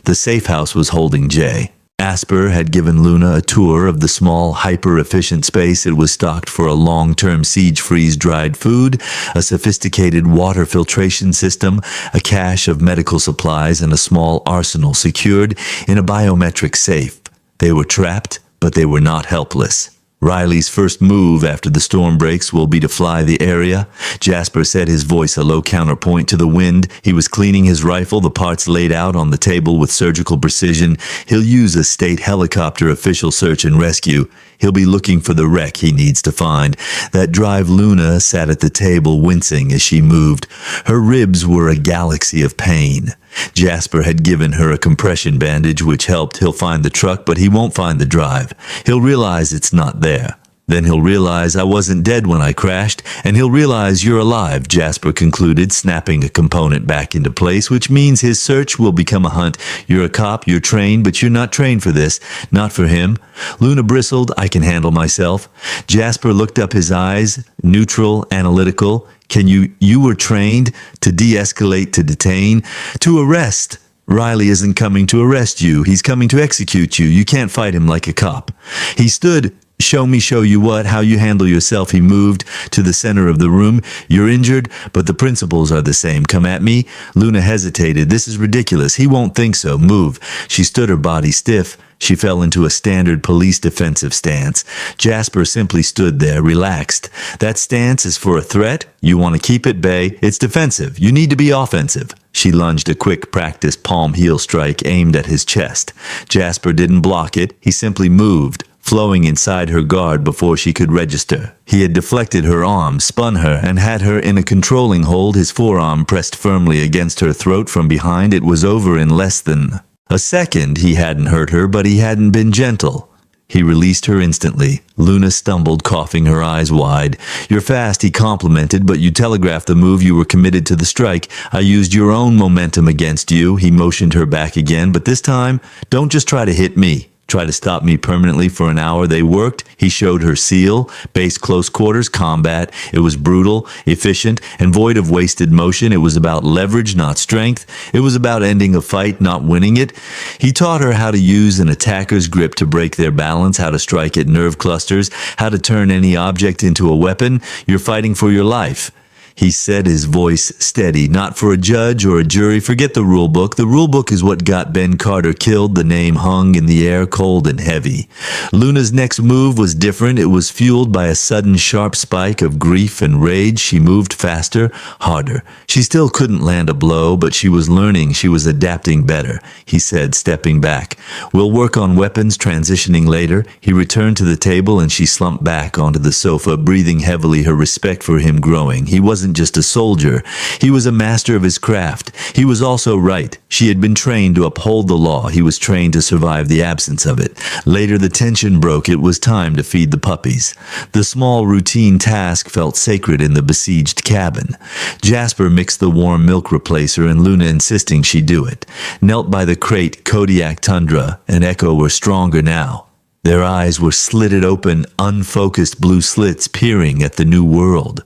The safe house was holding Jay. Asper had given Luna a tour of the small, hyper-efficient space. It was stocked for a long-term siege freeze-dried food, a sophisticated water filtration system, a cache of medical supplies, and a small arsenal secured in a biometric safe. They were trapped, but they were not helpless. Riley's first move after the storm breaks will be to fly the area. Jasper said, his voice a low counterpoint to the wind. He was cleaning his rifle, the parts laid out on the table with surgical precision. He'll use a state helicopter official search and rescue. He'll be looking for the wreck he needs to find. That drive Luna sat at the table, wincing as she moved. Her ribs were a galaxy of pain. Jasper had given her a compression bandage, which helped. He'll find the truck, but he won't find the drive. He'll realize it's not there. Then he'll realize I wasn't dead when I crashed, and he'll realize you're alive, Jasper concluded, snapping a component back into place, which means his search will become a hunt. You're a cop, you're trained, but you're not trained for this. Not for him. Luna bristled, I can handle myself. Jasper looked up, his eyes, neutral, analytical. You were trained to de-escalate, to detain, to arrest. Riley isn't coming to arrest you. He's coming to execute you. You can't fight him like a cop. He stood. Show me, show you what, how you handle yourself. He moved to the center of the room. You're injured, but the principles are the same. Come at me. Luna hesitated. This is ridiculous. He won't think so. Move. She stood, her body stiff. She fell into a standard police defensive stance. Jasper simply stood there, relaxed. That stance is for a threat. You want to keep at bay. It's defensive. You need to be offensive. She lunged a quick practice palm heel strike aimed at his chest. Jasper didn't block it. He simply moved, flowing inside her guard before she could register. He had deflected her arm, spun her, and had her in a controlling hold, his forearm pressed firmly against her throat from behind. It was over in less than a second. He hadn't hurt her, but he hadn't been gentle. He released her instantly. Luna stumbled, coughing, her eyes wide. You're fast, he complimented, but you telegraphed the move. You were committed to the strike. I used your own momentum against you. He motioned her back again, but this time, don't just try to hit me. Try to stop me permanently for an hour. They worked. He showed her seal, base close quarters combat. It was brutal, efficient, and void of wasted motion. It was about leverage, not strength. It was about ending a fight, not winning it. He taught her how to use an attacker's grip to break their balance, how to strike at nerve clusters, how to turn any object into a weapon. You're fighting for your life. He said, his voice steady, not for a judge or a jury. Forget the rule book. The rule book is what got Ben Carter killed. The name hung in the air, cold and heavy. Luna's next move was different. It was fueled by a sudden sharp spike of grief and rage. She moved faster, harder. She still couldn't land a blow, but she was learning. She was adapting better. He said, stepping back. We'll work on weapons, transitioning later. He returned to the table and she slumped back onto the sofa, breathing heavily, her respect for him growing. He wasn't wasn't just a soldier. He was a master of his craft. He was also right. She had been trained to uphold the law. He was trained to survive the absence of it. Later, the tension broke. It was time to feed the puppies. The small routine task felt sacred in the besieged cabin. Jasper mixed the warm milk replacer and Luna insisting she do it. Knelt by the crate, Kodiak, Tundra, and Echo were stronger now. Their eyes were slitted open, unfocused blue slits peering at the new world.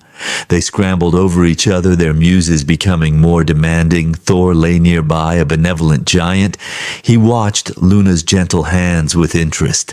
They scrambled over each other, their muses becoming more demanding. Thor lay nearby, a benevolent giant. He watched Luna's gentle hands with interest.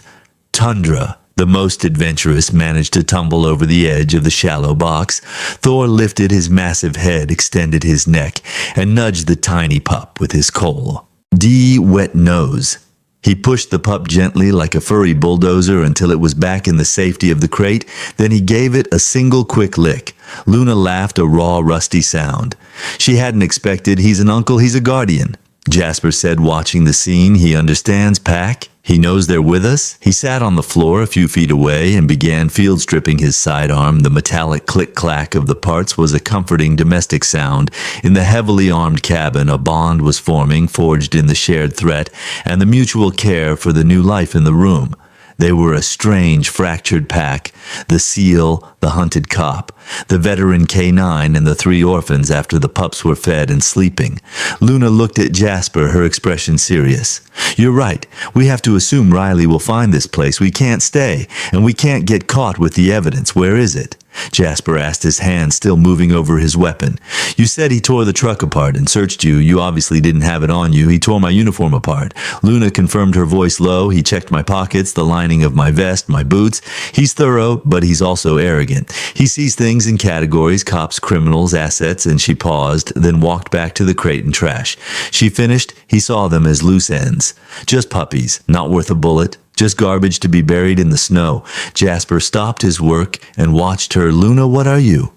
Tundra, the most adventurous, managed to tumble over the edge of the shallow box. Thor lifted his massive head, extended his neck, and nudged the tiny pup with his coal. Wet nose. He pushed the pup gently like a furry bulldozer until it was back in the safety of the crate. Then he gave it a single quick lick. Luna laughed, a raw, rusty sound. She hadn't expected, he's an uncle, he's a guardian. Jasper said, watching the scene, he understands, Pack. He knows they're with us. He sat on the floor a few feet away and began field stripping his sidearm. The metallic click-clack of the parts was a comforting domestic sound. In the heavily armed cabin, a bond was forming, forged in the shared threat and the mutual care for the new life in the room. They were a strange, fractured pack. The seal, the hunted cop, the veteran K9, and the 3 orphans after the pups were fed and sleeping. Luna looked at Jasper, her expression serious. You're right. We have to assume Riley will find this place. We can't stay, and we can't get caught with the evidence. Where is it? Jasper asked, his hand still moving over his weapon. You said he tore the truck apart and searched you. You obviously didn't have it on you. He tore my uniform apart. Luna confirmed, her voice low. He checked my pockets, the lining of my vest, my boots. He's thorough, but he's also arrogant. He sees things in categories, cops, criminals, assets, and she paused, then walked back to the crate and trash. She finished. He saw them as loose ends. Just puppies, not worth a bullet. Just garbage to be buried in the snow. Jasper stopped his work and watched her. Luna, what are you?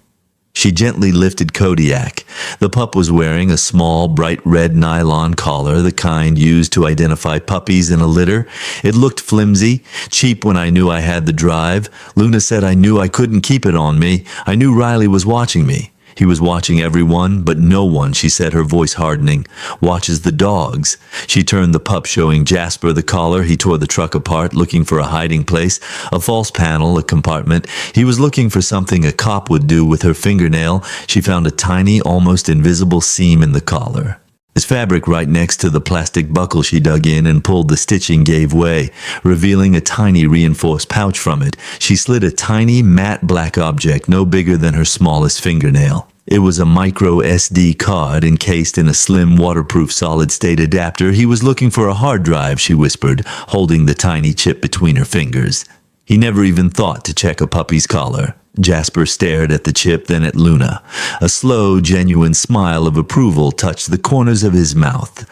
She gently lifted Kodiak. The pup was wearing a small, bright red nylon collar, the kind used to identify puppies in a litter. It looked flimsy, cheap when I knew I had the drive. Luna said I knew I couldn't keep it on me. I knew Riley was watching me. He was watching everyone, but no one, she said, her voice hardening, watches the dogs. She turned the pup, showing Jasper the collar. He tore the truck apart, looking for a hiding place, a false panel, a compartment. He was looking for something a cop would do with her fingernail. She found a tiny, almost invisible seam in the collar. His fabric right next to the plastic buckle she dug in and pulled. The stitching gave way, revealing a tiny reinforced pouch from it. She slid a tiny, matte black object no bigger than her smallest fingernail. It was a micro SD card encased in a slim, waterproof solid-state adapter. He was looking for a hard drive, she whispered, holding the tiny chip between her fingers. He never even thought to check a puppy's collar. Jasper stared at the chip, then at Luna. A slow, genuine smile of approval touched the corners of his mouth.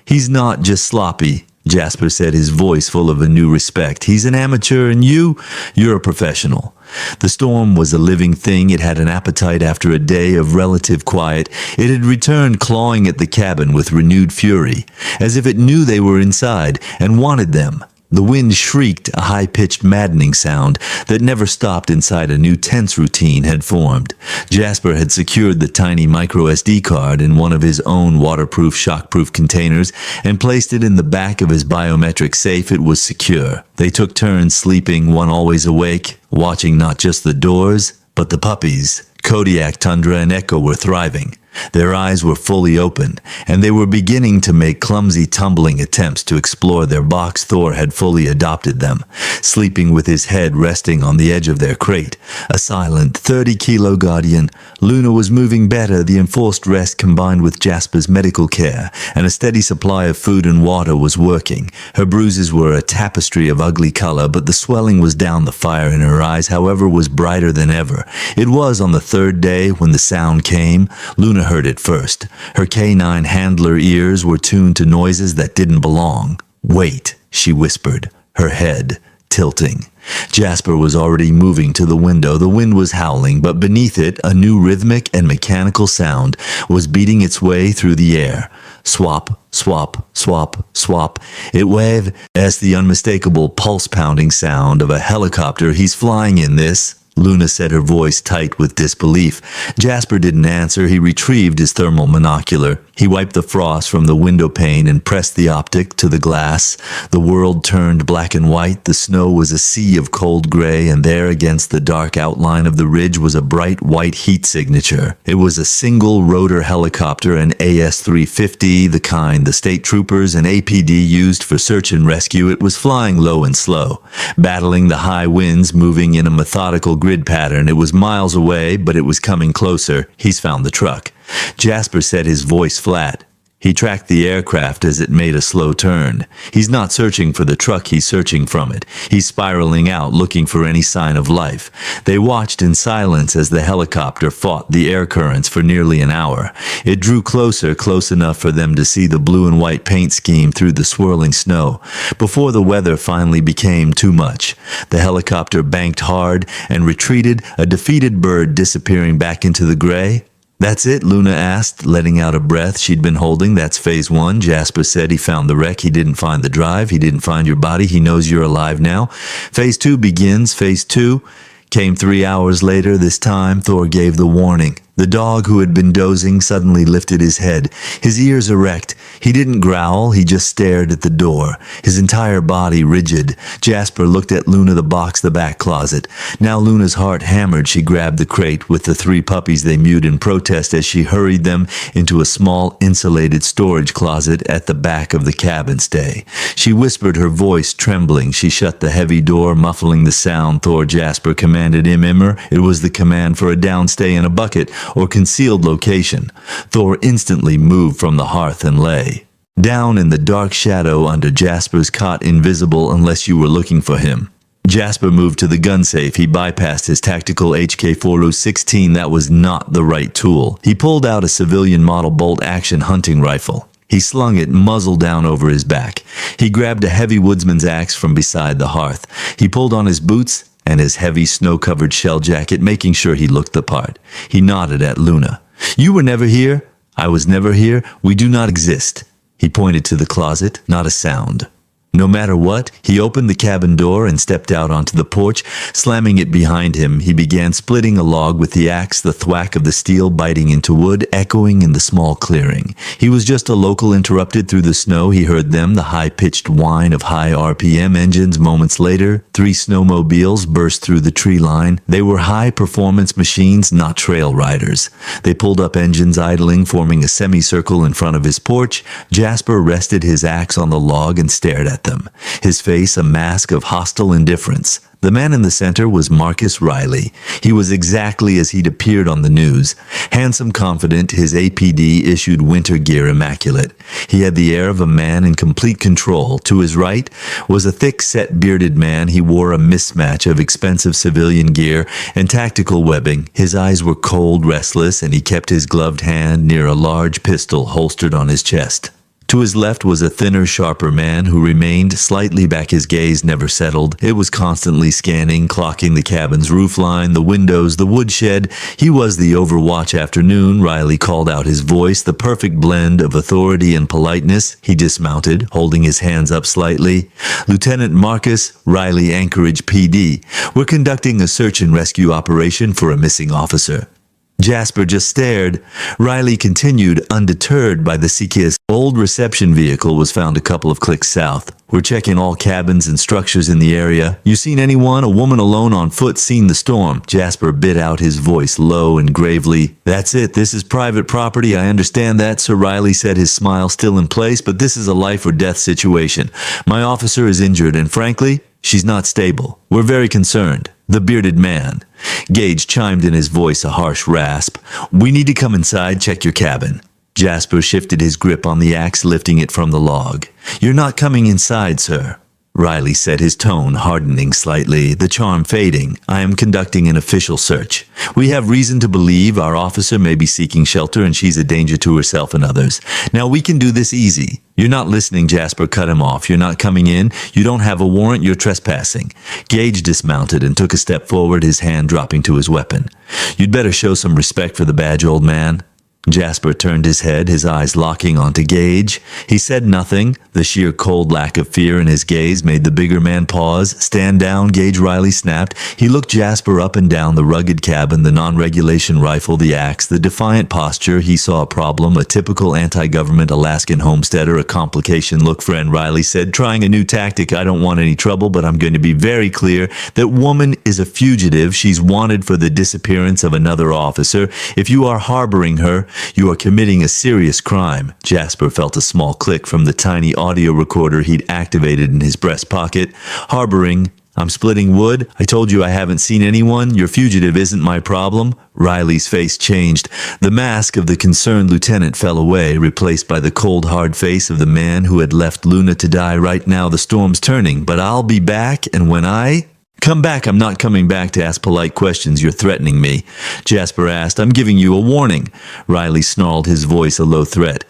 He's not just sloppy, Jasper said, his voice full of a new respect. He's an amateur, and you're a professional. The storm was a living thing. It had an appetite after a day of relative quiet. It had returned, clawing at the cabin with renewed fury, as if it knew they were inside and wanted them. The wind shrieked, a high-pitched, maddening sound that never stopped inside a new tense routine had formed. Jasper had secured the tiny micro-SD card in one of his own waterproof, shockproof containers and placed it in the back of his biometric safe. It was secure. They took turns sleeping, one always awake, watching not just the doors, but the puppies. Kodiak, Tundra, and Echo were thriving. Their eyes were fully open, and they were beginning to make clumsy, tumbling attempts to explore their box. Thor had fully adopted them, sleeping with his head resting on the edge of their crate. A silent, 30-kilo guardian, Luna was moving better. The enforced rest combined with Jasper's medical care and a steady supply of food and water was working. Her bruises were a tapestry of ugly color, but the swelling was down. The fire in her eyes, however, was brighter than ever. It was on the 3rd day when the sound came. Luna heard it first. Her K9 handler ears were tuned to noises that didn't belong. Wait, she whispered, her head tilting. Jasper was already moving to the window. The wind was howling, but beneath it, a new rhythmic and mechanical sound was beating its way through the air. Swap, swap, swap, swap. It waved as the unmistakable pulse-pounding sound of a helicopter. He's flying in this. Luna said, her voice tight with disbelief. Jasper didn't answer. He retrieved his thermal monocular. He wiped the frost from the window pane and pressed the optic to the glass. The world turned black and white. The snow was a sea of cold gray, and there against the dark outline of the ridge was a bright white heat signature. It was a single-rotor helicopter, an AS-350, the kind the state troopers and APD used for search and rescue. It was flying low and slow, battling the high winds, moving in a methodical grid pattern. It was miles away, but it was coming closer. He's found the truck. Jasper said, his voice flat. He tracked the aircraft as it made a slow turn. He's not searching for the truck, he's searching from it. He's spiraling out, looking for any sign of life. They watched in silence as the helicopter fought the air currents for nearly an hour. It drew closer, close enough for them to see the blue and white paint scheme through the swirling snow. Before the weather finally became too much, the helicopter banked hard and retreated, a defeated bird disappearing back into the gray. "That's it?" Luna asked, letting out a breath she'd been holding. "That's phase one." Jasper said, he found the wreck. He didn't find the drive. He didn't find your body. He knows you're alive now. Phase two begins. Phase two came 3 hours later. This time, Thor gave the warning. The dog, who had been dozing, suddenly lifted his head, his ears erect. He didn't growl, he just stared at the door, his entire body rigid. Jasper looked at Luna, the box, the back closet. Now Luna's heart hammered. She grabbed the crate with the 3 puppies. They mewed in protest as she hurried them into a small, insulated storage closet at the back of the cabin stay. She whispered, her voice trembling. She shut the heavy door, muffling the sound. Thor, Jasper commanded Immer. It was the command for a downstay in a bucket, or concealed location. Thor instantly moved from the hearth and lay down in the dark shadow under Jasper's cot, invisible unless you were looking for him. Jasper moved to the gun safe. He bypassed his tactical HK-4016. That was not the right tool. He pulled out a civilian model bolt-action hunting rifle. He slung it muzzle down over his back. He grabbed a heavy woodsman's axe from beside the hearth. He pulled on his boots and his heavy snow-covered shell jacket, making sure he looked the part. He nodded at Luna. "You were never here. I was never here. We do not exist." He pointed to the closet. Not a sound. No matter what, he opened the cabin door and stepped out onto the porch, slamming it behind him. He began splitting a log with the axe, the thwack of the steel biting into wood, echoing in the small clearing. He was just a local interrupted through the snow. He heard them, the high-pitched whine of high RPM engines. Moments later, 3 snowmobiles burst through the tree line. They were high-performance machines, not trail riders. They pulled up, engines idling, forming a semicircle in front of his porch. Jasper rested his axe on the log and stared at them, his face a mask of hostile indifference. The man in the center was Marcus Riley. He was exactly as he'd appeared on the news. Handsome, confident, his APD-issued winter gear immaculate. He had the air of a man in complete control. To his right was a thick-set, bearded man. He wore a mismatch of expensive civilian gear and tactical webbing. His eyes were cold, restless, and he kept his gloved hand near a large pistol holstered on his chest. To his left was a thinner, sharper man who remained slightly back. His gaze never settled. It was constantly scanning, clocking the cabin's roofline, the windows, the woodshed. He was the Overwatch afternoon. Riley called out, his voice the perfect blend of authority and politeness. He dismounted, holding his hands up slightly. "Lieutenant Marcus, Riley, Anchorage PD. We're conducting a search and rescue operation for a missing officer." Jasper just stared. Riley continued, undeterred by the Sikia's old reception vehicle was found a couple of clicks south. "We're checking all cabins and structures in the area. You seen anyone? A woman alone on foot? Seen the storm?" Jasper bit out, his voice low and gravely. "That's it. This is private property. I understand that, Sir." Riley said, his smile still in place, "but this is a life or death situation. My officer is injured, and frankly, she's not stable. We're very concerned." The bearded man. Gage chimed in, his voice a harsh rasp. "We need to come inside, check your cabin." Jasper shifted his grip on the axe, lifting it from the log. "You're not coming inside, sir," Riley said, his tone hardening slightly, the charm fading. "I am conducting an official search. We have reason to believe our officer may be seeking shelter, and she's a danger to herself and others. Now we can do this easy." "You're not listening," Jasper cut him off. "You're not coming in. You don't have a warrant. You're trespassing." Gage dismounted and took a step forward, his hand dropping to his weapon. "You'd better show some respect for the badge, old man." Jasper turned his head, his eyes locking onto Gage. He said nothing. The sheer cold lack of fear in his gaze made the bigger man pause. "Stand down," Gage Riley snapped. He looked Jasper up and down the rugged cabin, the non-regulation rifle, the axe, the defiant posture. He saw a problem, a typical anti-government Alaskan homesteader, a complication. "Look, friend," Riley said, trying a new tactic. "I don't want any trouble, but I'm going to be very clear. That woman is a fugitive. She's wanted for the disappearance of another officer. If you are harboring her, you are committing a serious crime." Jasper felt a small click from the tiny audio recorder he'd activated in his breast pocket. "Harboring? I'm splitting wood? I told you I haven't seen anyone. Your fugitive isn't my problem." Riley's face changed. The mask of the concerned lieutenant fell away, replaced by the cold, hard face of the man who had left Luna to die. "Right now the storm's turning, but I'll be back, and when I come back, I'm not coming back to ask polite questions. You're threatening me." Jasper asked. "I'm giving you a warning." Riley snarled, his voice a low threat.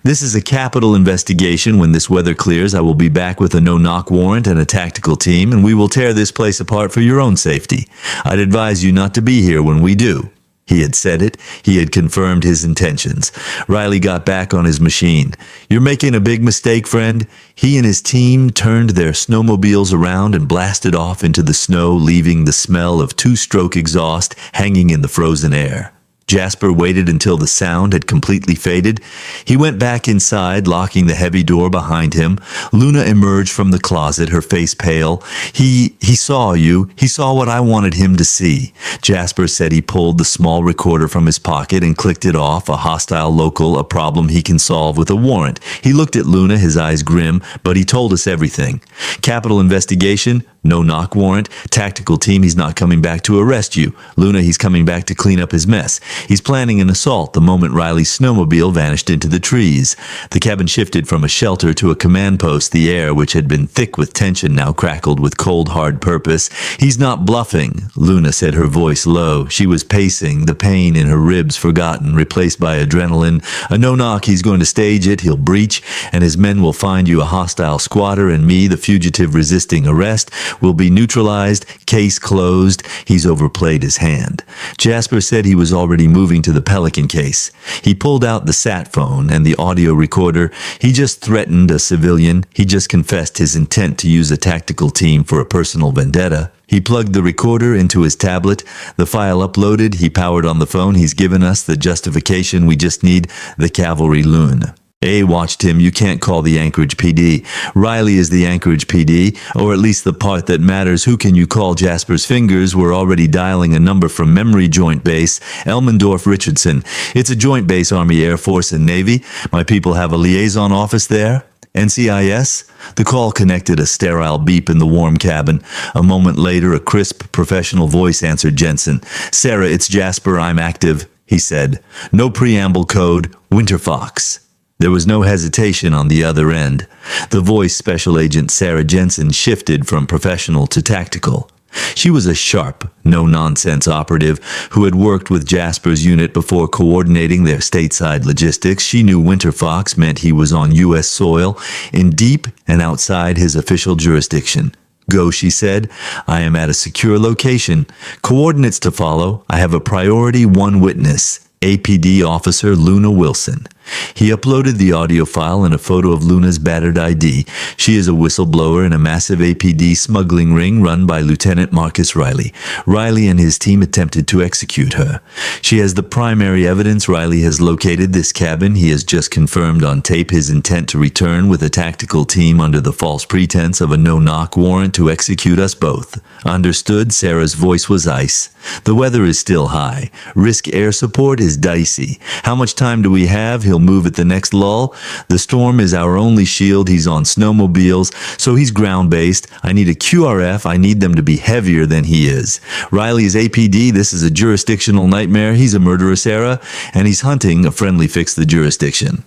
"This is a capital investigation. When this weather clears, I will be back with a no-knock warrant and a tactical team, and we will tear this place apart for your own safety. I'd advise you not to be here when we do." He had said it. He had confirmed his intentions. Riley got back on his machine. "You're making a big mistake, friend." He and his team turned their snowmobiles around and blasted off into the snow, leaving the smell of two-stroke exhaust hanging in the frozen air. Jasper waited until the sound had completely faded. He went back inside, locking the heavy door behind him. Luna emerged from the closet, her face pale. He saw you. He saw what I wanted him to see." Jasper said he pulled the small recorder from his pocket and clicked it off. "A hostile local, a problem he can solve with a warrant." He looked at Luna, his eyes grim. "But he told us everything. Capital investigation, no-knock warrant, tactical team, he's not coming back to arrest you. Luna, he's coming back to clean up his mess. He's planning an assault." The moment Riley's snowmobile vanished into the trees, the cabin shifted from a shelter to a command post. The air, which had been thick with tension, now crackled with cold, hard purpose. "He's not bluffing," Luna said, her voice low. She was pacing, the pain in her ribs forgotten, replaced by adrenaline. "A no-knock, he's going to stage it, he'll breach, and his men will find you a hostile squatter, and me, the fugitive resisting arrest, will be neutralized. Case closed." He's overplayed his hand. Jasper said he was already moving to the Pelican case. He pulled out the sat phone and the audio recorder. He just threatened a civilian. He just confessed his intent to use a tactical team for a personal vendetta. He plugged the recorder into his tablet. The file uploaded. He powered on the phone. "He's given us the justification. We just need the cavalry loon." A watched him. "You can't call the Anchorage PD. Riley is the Anchorage PD, or at least the part that matters. Who can you call?" Jasper's fingers were already dialing a number from memory. "Joint Base, Elmendorf Richardson. It's a joint base, Army, Air Force, and Navy. My people have a liaison office there." "NCIS?" The call connected, a sterile beep in the warm cabin. A moment later, a crisp, professional voice answered Jensen. "Sarah, it's Jasper. I'm active," he said. "No preamble code. Winter Fox." There was no hesitation on the other end. The voice, Special Agent Sarah Jensen, shifted from professional to tactical. She was a sharp, no-nonsense operative who had worked with Jasper's unit before coordinating their stateside logistics. She knew Winter Fox meant he was on U.S. soil, in deep and outside his official jurisdiction. "Go," she said. "I am at a secure location. Coordinates to follow. I have a priority 1 witness. APD Officer Luna Wilson." He uploaded the audio file and a photo of Luna's battered ID. She is a whistleblower in a massive APD smuggling ring run by Lieutenant Marcus Riley. Riley and his team attempted to execute her. She has the primary evidence. Riley has located this cabin. He has just confirmed on tape his intent to return with a tactical team under the false pretense of a no-knock warrant to execute us both. "Understood." Sarah's voice was ice. "The weather is still high. Risk air support is dicey. How much time do we have? He'll move at the next lull. The storm is our only shield. He's on snowmobiles, so he's ground-based. I need a QRF. I need them to be heavier than he is. Riley's APD. This is a jurisdictional nightmare. He's a murderer, Sarah, and he's hunting a friendly fix the jurisdiction."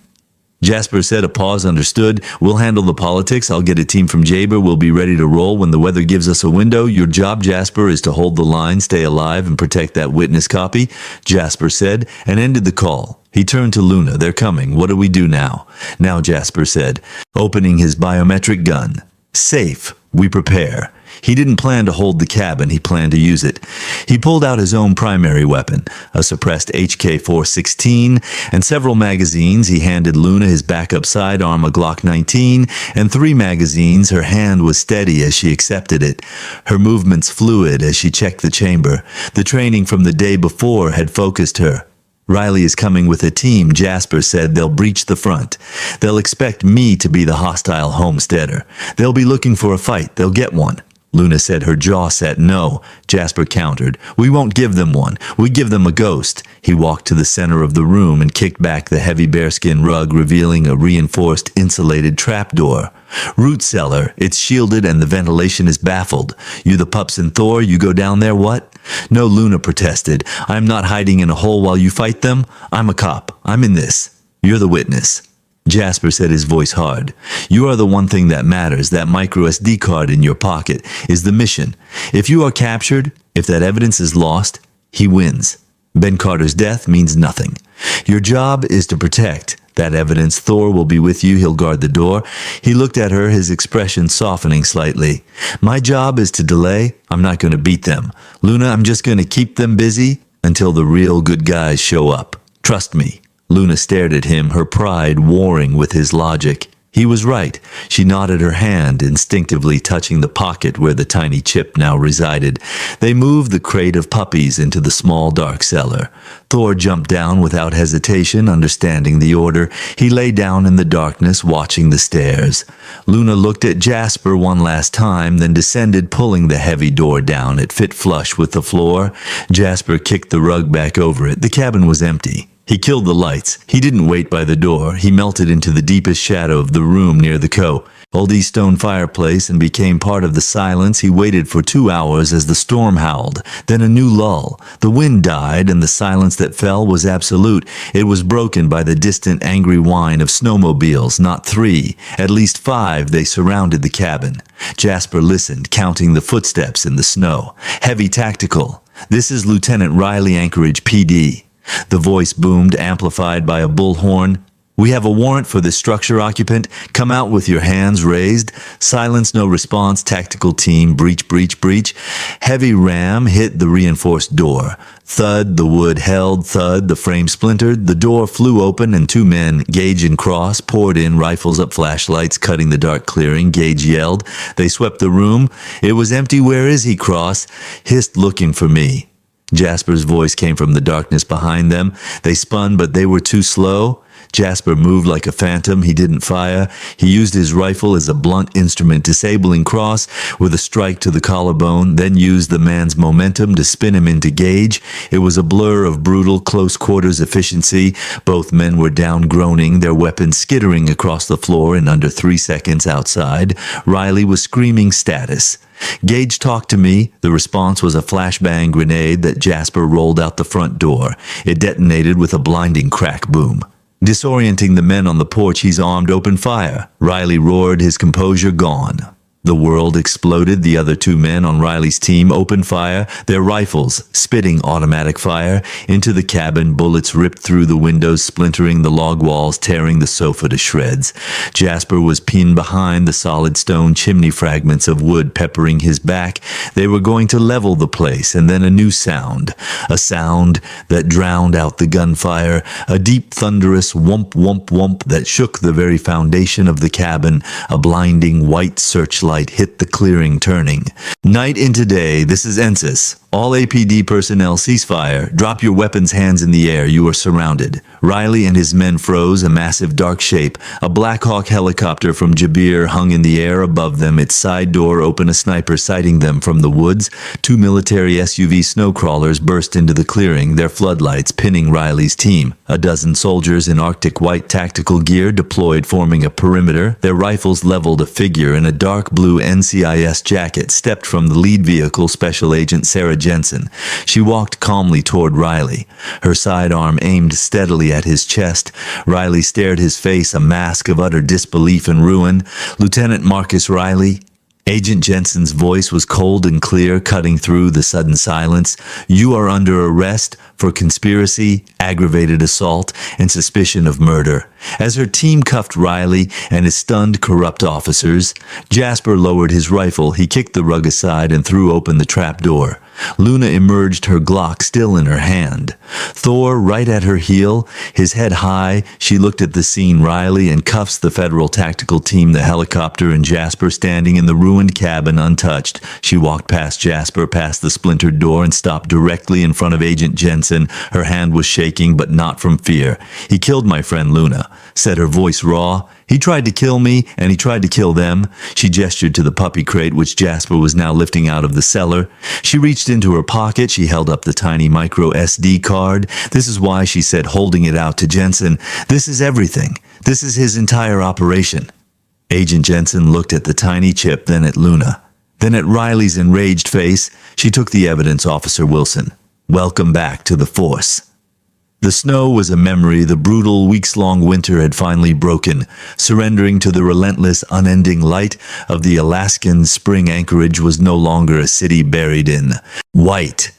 Jasper said. A pause. "Understood. We'll handle the politics. I'll get a team from Jaber. We'll be ready to roll when the weather gives us a window. Your job, Jasper, is to hold the line, stay alive, and protect that witness copy," Jasper said, and ended the call. He turned to Luna. "They're coming. What do we do now?" "Now," Jasper said, opening his biometric gun. "Safe. We prepare." He didn't plan to hold the cabin, he planned to use it. He pulled out his own primary weapon, a suppressed HK-416, and several magazines. He handed Luna his backup sidearm, a Glock 19, and 3 magazines. Her hand was steady as she accepted it, her movements fluid as she checked the chamber. The training from the day before had focused her. Riley is coming with a team, Jasper said. They'll breach the front. They'll expect me to be the hostile homesteader. They'll be looking for a fight. They'll get one. Luna said, her jaw set. No, Jasper countered. We won't give them one. We give them a ghost. He walked to the center of the room and kicked back the heavy bearskin rug, revealing a reinforced insulated trapdoor. Root cellar. It's shielded and the ventilation is baffled. You the Pups and Thor, you go down there, what? No, Luna protested. I'm not hiding in a hole while you fight them. I'm a cop. I'm in this. You're the witness. Jasper said, his voice hard. You are the one thing that matters. That micro SD card in your pocket is the mission. If you are captured, if that evidence is lost, he wins. Ben Carter's death means nothing. Your job is to protect that evidence. Thor will be with you. He'll guard the door. He looked at her, his expression softening slightly. My job is to delay. I'm not going to beat them. Luna, I'm just going to keep them busy until the real good guys show up. Trust me. Luna stared at him, her pride warring with his logic. He was right. She nodded her hand, instinctively touching the pocket where the tiny chip now resided. They moved the crate of puppies into the small dark cellar. Thor jumped down without hesitation, understanding the order. He lay down in the darkness, watching the stairs. Luna looked at Jasper one last time, then descended, pulling the heavy door down. It fit flush with the floor. Jasper kicked the rug back over it. The cabin was empty. He killed the lights. He didn't wait by the door. He melted into the deepest shadow of the room near the old stone fireplace and became part of the silence. He waited for 2 hours as the storm howled. Then a new lull. The wind died, and the silence that fell was absolute. It was broken by the distant, angry whine of snowmobiles. Not 3, at least 5. They surrounded the cabin. Jasper listened, counting the footsteps in the snow. Heavy tactical. This is Lieutenant Riley, Anchorage PD. The voice boomed, amplified by a bullhorn. We have a warrant for this structure occupant. Come out with your hands raised. Silence, no response. Tactical team, breach, breach, breach. Heavy ram hit the reinforced door. Thud, the wood held. Thud, the frame splintered. The door flew open and 2 men, Gage and Cross, poured in, rifles up, flashlights, cutting the dark clearing. Gage yelled. They swept the room. It was empty. Where is he, Cross? Hissed, looking for me. Jasper's voice came from the darkness behind them. They spun, but they were too slow. Jasper moved like a phantom. He didn't fire. He used his rifle as a blunt instrument, disabling Cross with a strike to the collarbone, then used the man's momentum to spin him into Gage. It was a blur of brutal, close-quarters efficiency. Both men were down, groaning, their weapons skittering across the floor in under 3 seconds outside. Riley was screaming status. Gage talked to me. The response was a flashbang grenade that Jasper rolled out the front door. It detonated with a blinding crack boom. Disorienting the men on the porch, he's armed. Open fire. Riley roared, his composure gone. The world exploded. The other 2 men on Riley's team opened fire, their rifles spitting automatic fire into the cabin. Bullets ripped through the windows, splintering the log walls, tearing the sofa to shreds. Jasper was pinned behind, the solid stone chimney fragments of wood peppering his back. They were going to level the place, and then a new sound. A sound that drowned out the gunfire. A deep, thunderous whomp, whomp, whomp that shook the very foundation of the cabin. A blinding white searchlight hit the clearing, turning. Night into day, this is Ensis. All APD personnel, ceasefire. Drop your weapons, hands in the air. You are surrounded. Riley and his men froze, a massive dark shape. A Black Hawk helicopter from Jabir hung in the air above them, its side door open, a sniper sighting them from the woods. 2 military SUV snowcrawlers burst into the clearing, their floodlights pinning Riley's team. A dozen soldiers in Arctic white tactical gear deployed, forming a perimeter. Their rifles leveled. A figure in a dark blue NCIS jacket stepped from the lead vehicle, Special Agent Sarah Jensen. She walked calmly toward Riley, her sidearm aimed steadily at his chest. Riley stared, his face a mask of utter disbelief and ruin. Lieutenant Marcus Riley. Agent Jensen's voice was cold and clear, cutting through the sudden silence. You are under arrest for conspiracy, aggravated assault, and suspicion of murder. As her team cuffed Riley and his stunned corrupt officers, Jasper lowered his rifle. He kicked the rug aside and threw open the trapdoor. Luna emerged, her Glock still in her hand. Thor right at her heel, his head high. She looked at the scene. Riley and cuffs the federal tactical team, the helicopter, and Jasper standing in the ruined cabin untouched. She walked past Jasper, past the splintered door, and stopped directly in front of Agent Jensen. Her hand was shaking, but not from fear. "He killed my friend Luna," said her voice raw. "He tried to kill me, and he tried to kill them." She gestured to the puppy crate, which Jasper was now lifting out of the cellar. She reached into her pocket. She held up the tiny micro SD card. "This is why," she said, holding it out to Jensen. "This is everything. This is his entire operation." Agent Jensen looked at the tiny chip, then at Luna. Then at Riley's enraged face. She took the evidence, "Officer Wilson. Welcome back to the force." The snow was a memory. The brutal, weeks-long winter had finally broken. Surrendering to the relentless, unending light of the Alaskan spring, Anchorage was no longer a city buried in white.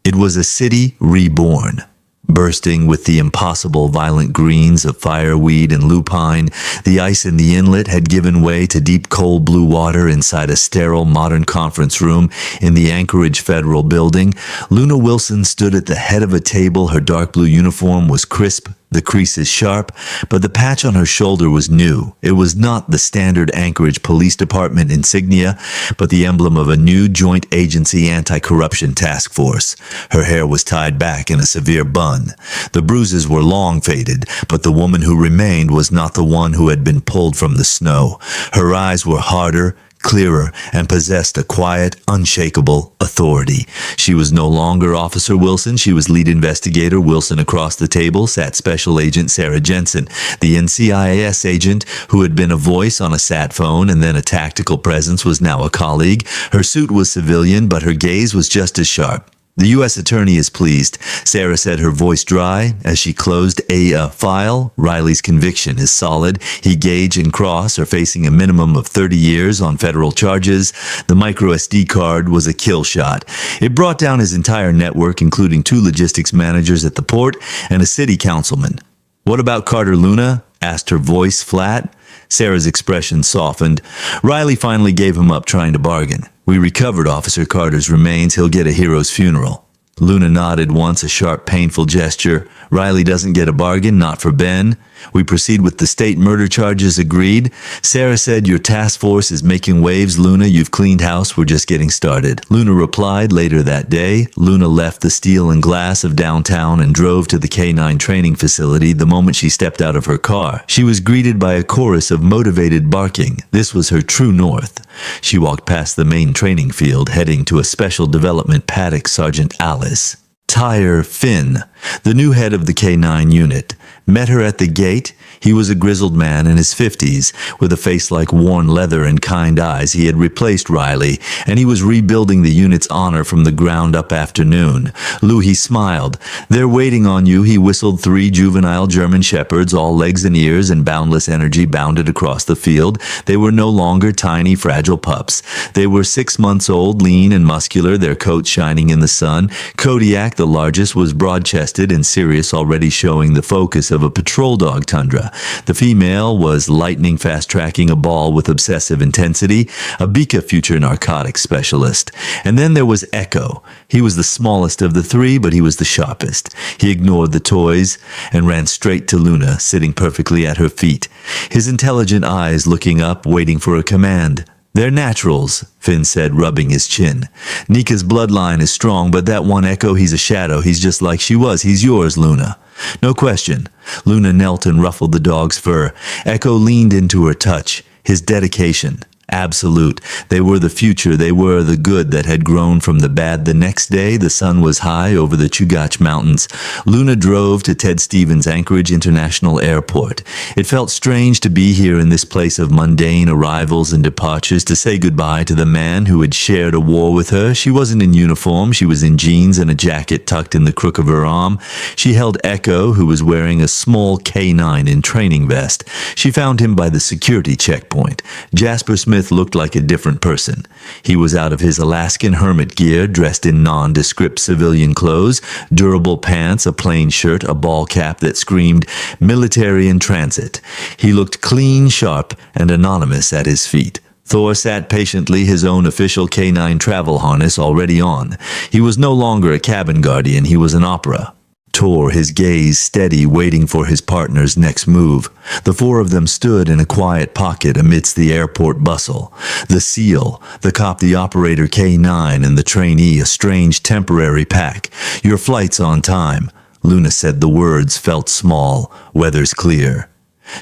It was a city reborn. Bursting with the impossible violent greens of fireweed and lupine, the ice in the inlet had given way to deep cold blue water inside a sterile modern conference room in the Anchorage Federal Building. Luna Wilson stood at the head of a table. Her dark blue uniform was crisp, the creases sharp, but the patch on her shoulder was new. It was not the standard Anchorage Police Department insignia, but the emblem of a new joint agency anti-corruption task force. Her hair was tied back in a severe bun. The bruises were long faded, but the woman who remained was not the one who had been pulled from the snow. Her eyes were harder, clearer, and possessed a quiet, unshakable authority. She was no longer Officer Wilson. She was lead investigator Wilson. Across the table sat Special Agent Sarah Jensen, the NCIS agent who had been a voice on a sat phone and then a tactical presence, was now a colleague. Her suit was civilian, but her gaze was just as sharp. "The U.S. Attorney is pleased," Sarah said, her voice dry, as she closed a file. "Riley's conviction is solid. He, Gage, and Cross are facing a minimum of 30 years on federal charges." The micro SD card was a kill shot. It brought down his entire network, including 2 logistics managers at the port and a city councilman. "What about Carter Luna?" asked her voice flat. Sarah's expression softened. "Riley finally gave him up trying to bargain. We recovered Officer Carter's remains. He'll get a hero's funeral." Luna nodded once, a sharp, painful gesture. "Riley doesn't get a bargain, not for Ben. We proceed with the state murder charges, agreed." Sarah said, "Your task force is making waves, Luna. You've cleaned house. We're just getting started." Luna replied. Later that day, Luna left the steel and glass of downtown and drove to the K9 training facility. The moment she stepped out of her car, she was greeted by a chorus of motivated barking. This was her true north. She walked past the main training field, heading to a special development paddock. Sergeant Alice Tyre Finn, the new head of the K9 unit, met her at the gate. He was a grizzled man in his 50s, with a face like worn leather and kind eyes. He had replaced Riley, and he was rebuilding the unit's honor from the ground up. Afternoon. "Lou," he smiled. "They're waiting on you." He whistled. 3 juvenile German shepherds, all legs and ears and boundless energy, bounded across the field. They were no longer tiny, fragile pups. They were 6 months old, lean and muscular, their coats shining in the sun. Kodiak, the largest, was broad-chested and serious, already showing the focus of a patrol dog tundra. The female was lightning fast-tracking a ball with obsessive intensity, a Bika future narcotics specialist. And then there was Echo. He was the smallest of the 3, but he was the sharpest. He ignored the toys and ran straight to Luna, sitting perfectly at her feet, his intelligent eyes looking up, waiting for a command. "They're naturals," Finn said, rubbing his chin. "Nika's bloodline is strong, but that one Echo, he's a shadow. He's just like she was. He's yours, Luna." "No question." Luna knelt and ruffled the dog's fur. Echo leaned into her touch. His dedication, absolute. They were the future. They were the good that had grown from the bad. The next day, the sun was high over the Chugach Mountains. Luna drove to Ted Stevens Anchorage International Airport. It felt strange to be here in this place of mundane arrivals and departures, to say goodbye to the man who had shared a war with her. She wasn't in uniform. She was in jeans and a jacket tucked in the crook of her arm. She held Echo, who was wearing a small K9 in training vest. She found him by the security checkpoint. Jasper Smith Smith looked like a different person. He was out of his Alaskan hermit gear, dressed in nondescript civilian clothes, durable pants, a plain shirt, a ball cap that screamed military in transit. He looked clean, sharp, and anonymous at his feet. Thor sat patiently, his own official canine travel harness already on. He was no longer a cabin guardian, he was an opera. Thor, his gaze steady, waiting for his partner's next move. The four of them stood in a quiet pocket amidst the airport bustle. The SEAL, the cop, the operator K9, and the trainee, a strange temporary pack. "Your flight's on time." Luna said the words felt small, weather's clear.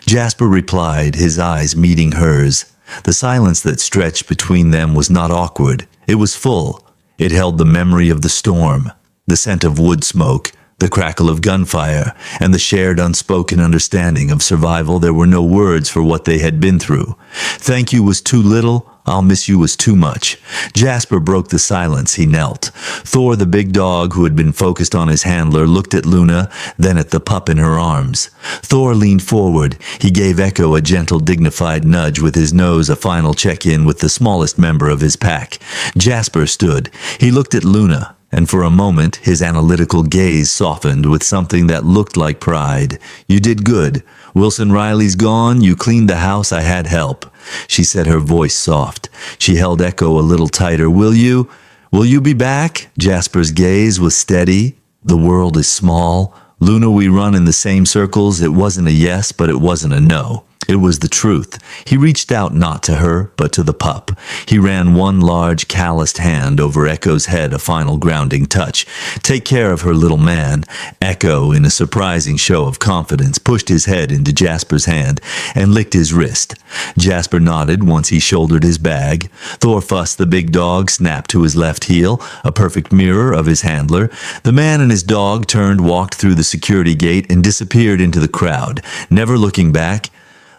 Jasper replied, his eyes meeting hers. The silence that stretched between them was not awkward. It was full. It held the memory of the storm, the scent of wood smoke, the crackle of gunfire, and the shared unspoken understanding of survival. There were no words for what they had been through. "Thank you was too little. I'll miss you was too much." Jasper broke the silence. He knelt. Thor, the big dog who had been focused on his handler, looked at Luna, then at the pup in her arms. Thor leaned forward. He gave Echo a gentle, dignified nudge with his nose, a final check-in with the smallest member of his pack. Jasper stood. He looked at Luna, and for a moment his analytical gaze softened with something that looked like pride. "You did good. Wilson Riley's gone. You cleaned the house. I had help," she said, her voice soft. She held Echo a little tighter. Will you be back?" Jasper's gaze was steady. "The world is small. Luna, we run in the same circles." It wasn't a yes, but it wasn't a no. It was the truth. He reached out not to her, but to the pup. He ran one large, calloused hand over Echo's head, a final grounding touch. "Take care of her, little man." Echo, in a surprising show of confidence, pushed his head into Jasper's hand and licked his wrist. Jasper nodded once he shouldered his bag. Thorfuss, the big dog, snapped to his left heel, a perfect mirror of his handler. The man and his dog turned, walked through the security gate, and disappeared into the crowd, never looking back.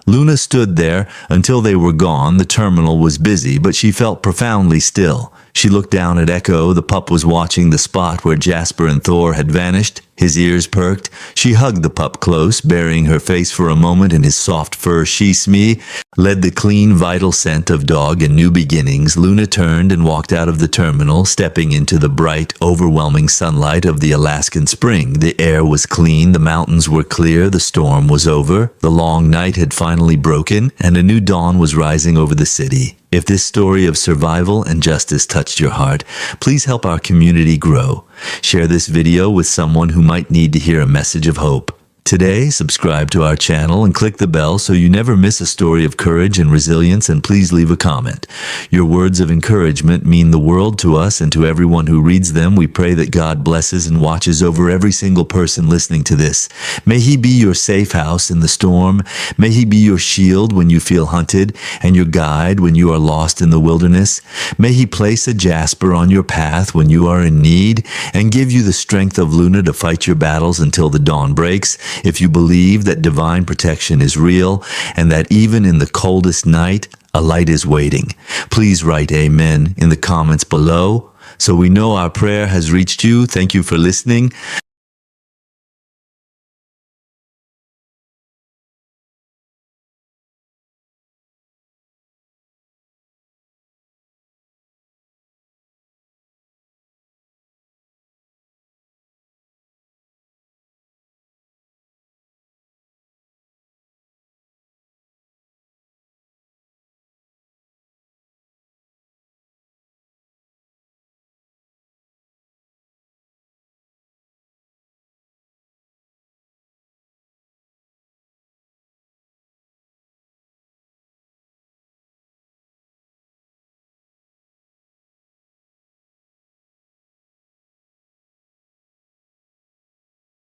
Luna stood there until they were gone. The terminal was busy, but she felt profoundly still. She looked down at Echo. The pup was watching the spot where Jasper and Thor had vanished. His ears perked. She hugged the pup close, burying her face for a moment in his soft fur. She led the clean, vital scent of dog and new beginnings. Luna turned and walked out of the terminal, stepping into the bright, overwhelming sunlight of the Alaskan spring. The air was clean, the mountains were clear, the storm was over, the long night had finally broken, and a new dawn was rising over the city. If this story of survival and justice touched your heart, please help our community grow. Share this video with someone who might need to hear a message of hope. Today, subscribe to our channel and click the bell so you never miss a story of courage and resilience, and please leave a comment. Your words of encouragement mean the world to us and to everyone who reads them. We pray that God blesses and watches over every single person listening to this. May He be your safe house in the storm. May He be your shield when you feel hunted and your guide when you are lost in the wilderness. May He place a Jasper on your path when you are in need and give you the strength of Luna to fight your battles until the dawn breaks. If you believe that divine protection is real and that even in the coldest night, a light is waiting, please write amen in the comments below so we know our prayer has reached you. Thank you for listening.